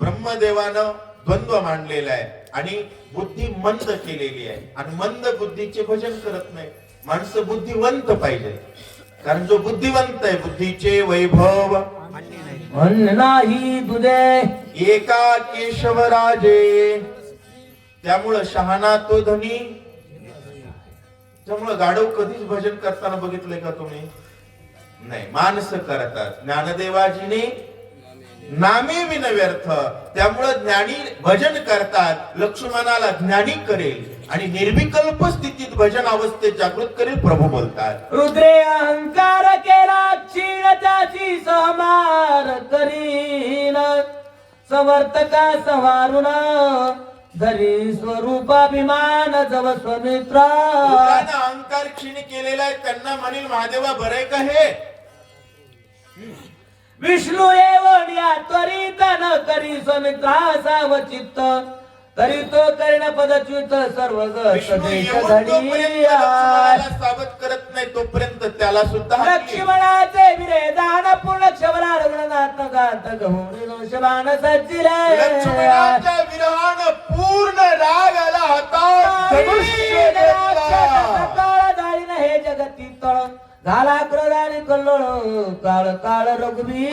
ब्रह्मदेवानं द्वंद्व मांडलेला आहे आणि बुद्धी मंद केलेली आहे. आणि मंद बुद्धीचे भजन करत नाही. माणसं बुद्धिवंत पाहिजे, कारण जो बुद्धिवंत आहे बुद्धीचे वैभव म्हणून नाही तुझे एका केशवराजे. त्यामुळं शहाणा तो धनी. त्यामुळं गाढव कधीच भजन करताना बघितलंय का तुम्ही? नाही, माणसं करतात. ज्ञानदेवाजीने नामे विन व्यर्थ. त्यामुळं ज्ञानी भजन करतात. लक्ष्मणाला ज्ञानी करेल आणि निर्विकल्प स्थितीत भजन अवस्थेत जागृत करेल. प्रभू बोलतात, रुद्रे अहंकार केला क्षीण त्याची सहमार करीन. समर्थका संवारुन धरी स्वरूपाभिमान जव स्वमित्रा. अहंकार क्षीण केलेला आहे. त्यांना म्हणेल महादेवा बरे का हे? विष्णू एवढ्या त्वरित न करी स्वमित्रा सावचित्त. तरी तो कर्ण पदच्युत सर्व सावध करत नाही तोपर्यंत त्याला सुद्धा लक्ष्मणाचे विरेदान पूर्ण क्षमरा रघुनाथ गात गहुण सज्जिले. लक्ष्मणाच्या विरहान पूर्ण राग आला होता. दाळीन हे जगती तळ झाला क्रोधाने कल्लोळ काळ काळ रघुवीर.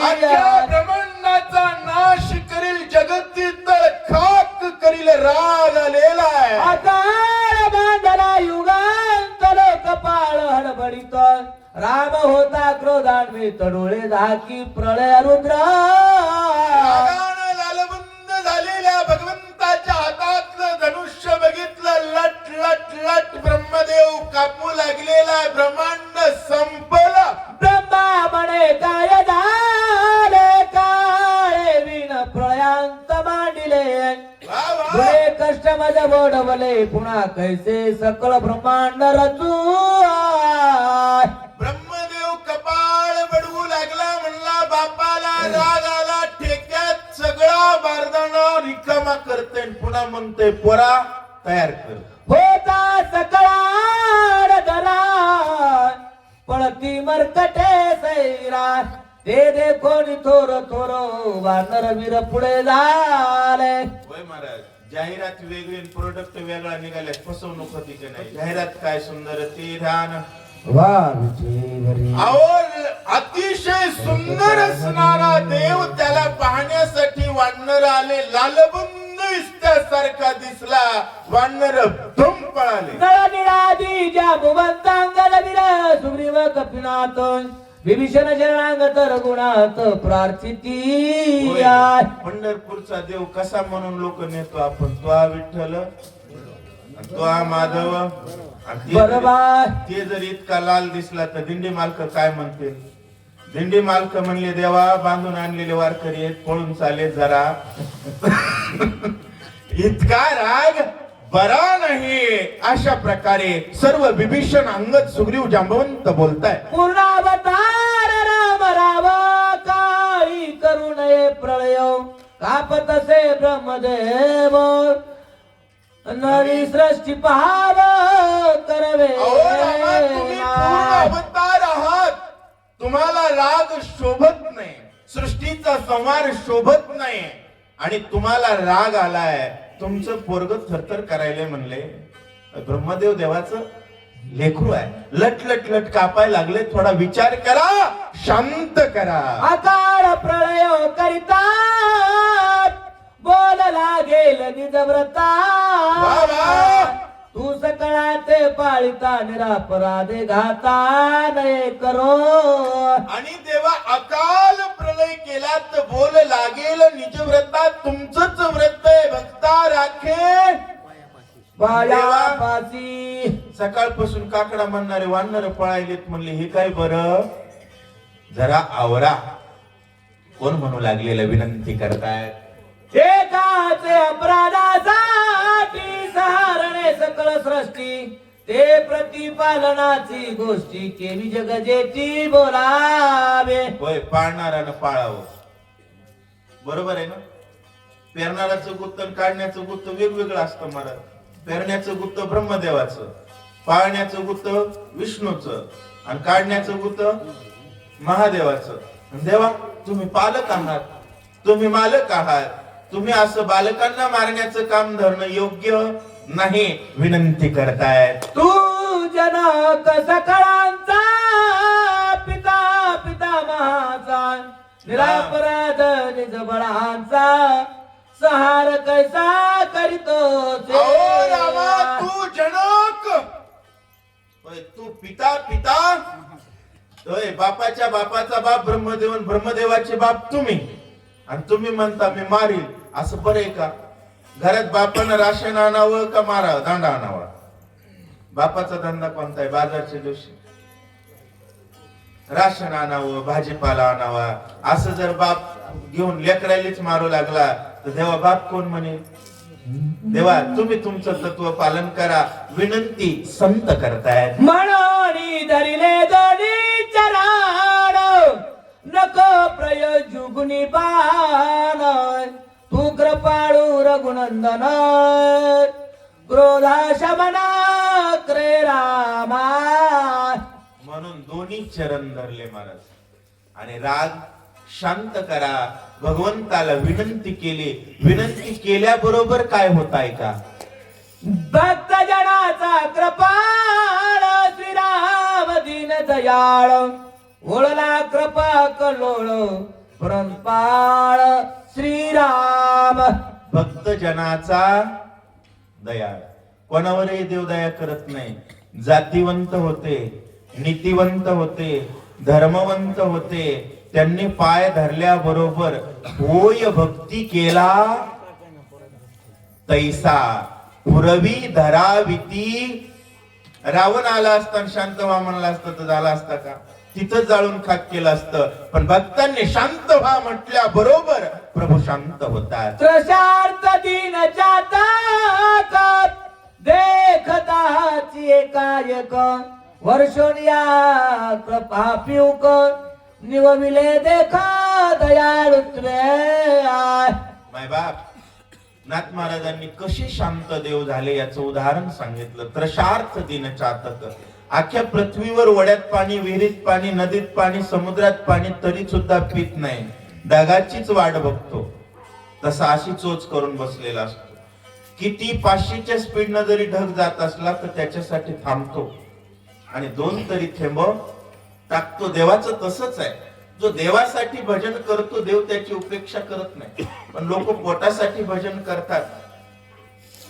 ब्रह्मांडाचा नाश करील, जगती तळ खाक करील राग आलेला आहे. अकाळ बांधला युगांत कपाळ हडबडीत. राम होता क्रोधान्वित डोळे झाकी प्रळय रुद्र. लालबंद वा वा पुढे कष्ट माझ्या बोडवले पुन्हा कैसे सकळ ब्रह्मांड रचू ब्रह्मदेव कपाळ बडवू लागला, म्हणला बापाला राग आला, ठेक्यात सगळा बारदाना रिकामा करते आणि पुन्हा म्हणते पोरा तयार कर. होता सकळाड धरा पळती मरकटे सैरा ते देखोनी थोर थोर वानर वीर पुढे झाले. होय महाराज, जाहिरात वेगळी आणि प्रोडक्ट वेगळा निघाले, फसवणूक होती की नाही. जाहिरात काय सुंदर ते ध्यान अहो, अतिशय सुंदर असणारा देव त्याला पाहण्यासाठी वानर आले, लालबुंद इत्यासारखा दिसला, वानर धुम पळाले. निळादी जांबुवंतांगल वीर सुग्रीव कपिनाथ विभीषण शरणांग तर गुणात प्रार्थिती. होय, पंढरपूरचा देव कसा म्हणून लोक नेतो आपण, तो हा विठ्ठल आणि तो हा माधव. आणि बरोबर. ते जर इतका लाल दिसला तर दिंडी मालक काय म्हणतील? दिंडी मालक म्हणले देवा बांधून आणलेले वारकरी आहेत, पळून चाले जरा. इतका राग बरा नाही. अशा प्रकारे सर्व विभीषण अंगद सुग्रीव जांबवंत बोलताय. पूर्णावतार राम राम काळी करू नये प्रळय कापतसे ब्रह्मदेव नरी सृष्टी पहाव करवे. अहो रामा, तुम्ही पूर्ण अवतार आहात, तुम्हाला राग शोभत नाही, सृष्टीचा संहार शोभत नाही, आणि तुम्हाला राग आलाय. तुमचं पोरग थरथर करायला म्हणले. ब्रह्मदेव देवाचं लेकरू आहे, लट लट लट कापाय लागले. थोडा विचार करा, शांत करा. अकाळ प्रळय करिता बोल लागेल निजव्रता. वा वा. तू सकळाते पाळिता निरापराधे घाता नये करो. आणि देवा अकाल प्रलय केला तर बोल लागेल निजव्रता. तुमचंच व्रत आहे, भक्ता राखे पायापासी. सकाळपासून काकडा म्हणणारे वानर पळायलेत म्हणले, हे काय बरं, जरा आवरा. कोण म्हणू लागलेलं विनंती करतायत. एकाचे अपराधासाठी सहारणे सकळ सृष्टी ते प्रतिपालनाची गोष्टी केवी जगजेची बोलावे. होय, पाळणारानं पाळावं. बरोबर आहे ना. पेरणाराचं गुत्त आणि काढण्याचं गुत्त वेगवेगळं असतं महाराज. पेरण्याचं गुत्त ब्रह्मदेवाचं, पाळण्याचं गुत्त विष्णूचं, आणि काढण्याचं गुत्त महादेवाचं. देवा तुम्ही पालक आहात, तुम्ही मालक आहात, तुम्ही असं बालकांना मारण्याचं काम धरणं योग्य नाही. विनंती करतायत. तू जनक सकळांचा पिता पितामहाचा निरापराध निज बळांचा सहार कैसा करीतो. अहो रामा, तू जनक होय, तू पिता पिता होय, बापाच्या बापाचा बाप ब्रह्मदेव, ब्रह्मदेवाचे बाप तुम्ही, आणि तुम्ही म्हणता मी मारील. असं बरं आहे का? घरात बापानं राशन आणावं का मारावं, दांडा आणावा? बापाचा धंदा कोणता आहे? बाजारच्या दिवशी राशन आणावं, भाजीपाला आणावा. असं जर बाप घेऊन लेकरालीच मारू लागला तर देवा बाप कोण म्हणे? देवा तुम्ही तुमचं तत्व पालन करा. विनंती संत करतायत. म्हणून धरिले दोन्ही चराड नको प्रयोजुगुनी बाण तू कृपाळू रघुनंदन क्रोधा शमना क्रे रामा. म्हणून दोन्ही चरण धरले महाराज आणि राग शांत करा. भगवंताला विनंती केली. विनंती केल्याबरोबर काय होत आहे का? भक्त जनाचा कृपाळ श्रीराम दीन दयाळ ओळला कृपा कलोळ परंपाळ श्रीराम. भक्त जनाचा दयाळ. कोणावरही देव दया करत नाही. जातीवंत होते, नीतिवंत होते, धर्मवंत होते, त्यांनी पाय धरल्याबरोबर होय भक्ती केला तैसा पुरवी धराविती. रावण आला असता शांत व्हा म्हणला असतं तर झाला असता का? तिथं जाळून खाक केलं असतं. पण भक्तांनी शांत व्हा म्हटल्या बरोबर प्रभू शांत होतात. त्रशार्थ दिन चातक देखताची एकायक वर्षोनिया कृपा पिऊक निवविले देखा दयाळुत्वे. माय बाप नाथ महाराजांनी कसे शांत देव झाले याचं उदाहरण सांगितलं. त्रशार्थ दिन चातक, अख्ख्या पृथ्वीवर वड्यात पाणी, विहिरीत पाणी, नदीत पाणी, समुद्रात पाणी, तरी सुद्धा पित नाही, ढगाचीच वाट बघतो. तसा अशी चोच करून बसलेला असतो. किती 500च्या स्पीडनं जरी ढग जात असला तर त्याच्यासाठी थांबतो आणि 2 तरी थेंब टाकतो. देवाचं तसंच आहे. जो देवासाठी भजन करतो देव त्याची उपेक्षा करत नाही. पण लोक पोटासाठी भजन करतात.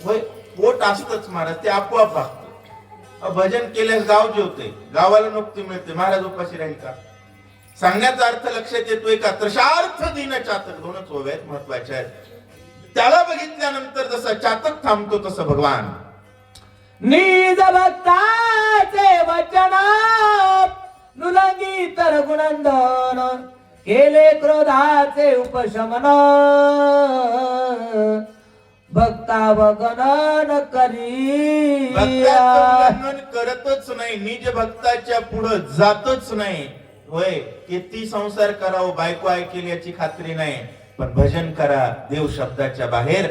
होय, पोट असतच महाराज, ते आपोआप भागतं. भजन केल्यास गाव जेवते, गावाला नुकती मिळते, महाराज उपाशी राहील का? सांगण्याचा अर्थ लक्षात येतोय का? त्रशार्थ दिन चातक, दोनच ओव्या आहेत, महत्वाच्या आहेत. त्याला बघितल्यानंतर जसा चातक थांबतो तसं भगवान निज भक्ताचे वचन नुलंगी तर गुणंदन केले क्रोधाचे उपशमन भक्ता वगनन करी. भक्ताचं उल्लंघन करतच नाही, निज भक्ताच्या पुढे जातच नाही. होय, किती संसार करावं, बायको ऐकेल याची खात्री नाही, पण भजन करा, देव शब्दाच्या बाहेर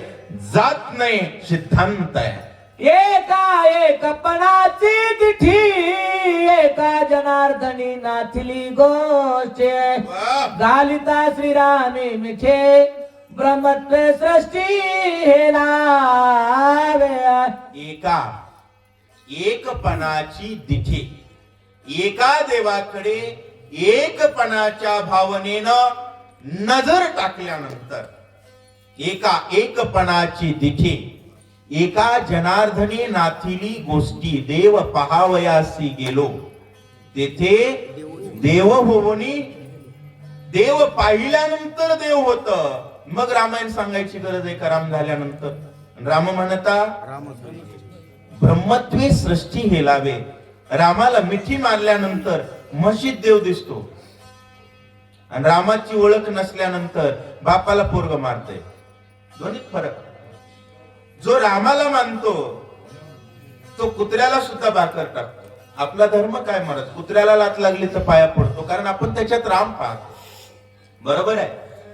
जात नाही, सिद्धांत आहे. एका एकपणाची तिठी एका जनार्दनी नाथली गोष्ट घालिता श्रीरामी मिठे ब्रह्मत्वे सृष्टी हेलावे. एका एकपणाची दिठी, एका देवाकडे एकपणाच्या भावनेनं नजर टाकल्यानंतर, एका एकपणाची दिठी, एका जनार्दनी नाथिली गोष्टी देव पहावयासी गेलो, तेथे देव होवनी. देव पाहिल्यानंतर देव होत. मग रामायण सांगायची गरज आहे का? राम झाल्यानंतर राम म्हणता ब्रह्मत्वे सृष्टी हेलावे. रामाला मिठी मारल्यानंतर म्हशीत देव दिसतो आणि रामाची ओळख नसल्यानंतर बापाला पोरग मारते. दोन्हीत फरक. जो रामाला मानतो तो कुत्र्याला सुद्धा भाकर टाकतो. आपला धर्म काय म्हणत? कुत्र्याला लात लागली तर पाया पडतो, कारण आपण त्याच्यात राम पाहतो. बरोबर आहे.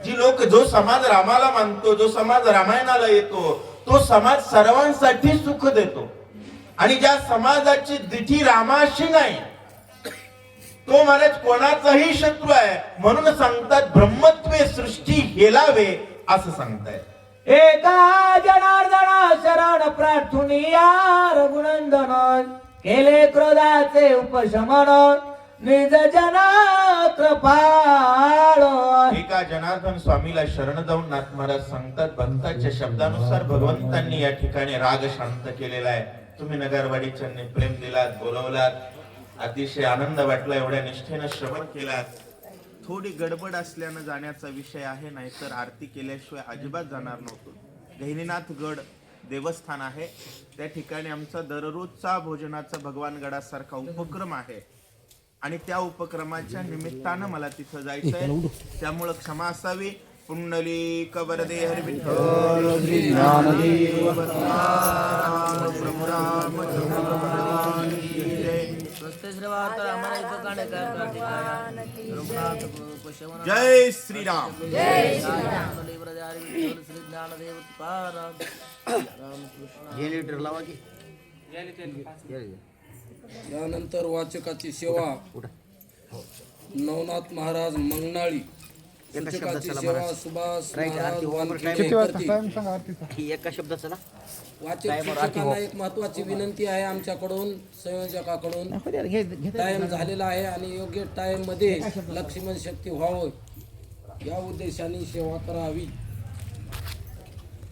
जी लोक, जो समाज रामाला मानतो, जो समाज रामायणाला येतो, तो समाज सर्वांसाठी सुख देतो. आणि ज्या समाजाची दिठी रामाशी नाही तो महाराज कोणाचाही शत्रू आहे. म्हणून सांगतात ब्रह्मत्वे सृष्टी हेलावे असं सांगतायत. एका जनार्दना शरण प्रार्थुनिया रघुनंदन केले क्रोधाचे उपशमन निज जना कृपाळ. एका जनार्दन स्वामीला शरण जाऊन नाथ महाराज सांगतात, भक्ताच्या शब्दानुसार भगवंतांनी या ठिकाणी राग शांत केलेला आहे. तुम्ही नगरवाडीच्यांनी प्रेम दिलात, बोलवलात, अतिशय आनंद वाटला, एवढ्या निष्ठेनं श्रवण केलात. थोडी गडबड असल्यानं जाण्याचा विषय आहे, नाहीतर आरती केल्याशिवाय अजिबात जाणार नव्हतो. गहिनीनाथ गड देवस्थान आहे, त्या ठिकाणी आमचा दररोजचा भोजनाचा भगवान गडासारखा उपक्रम आहे आणि त्या उपक्रमाच्या निमित्तानं मला तिथं जायचंय, त्यामुळं क्षमा असावी. पुंडलिक वरदे हरी विठ्ठल श्री ज्ञानदेव जय श्रीराम. त्यानंतर वाचकाची सेवा नवनाथ महाराज मंगनाळी, सूचकाची सेवा सुभाष महाराज वानखेडे करतील. एका शब्दाचा ना वाचक शिक्षकांना एक महत्वाची विनंती आहे आमच्याकडून, संयोजकाकडून. टाइम झालेला आहे आणि योग्य टाइम मध्ये लक्ष्मण शक्ती व्हावं या उद्देशाने सेवा करावी.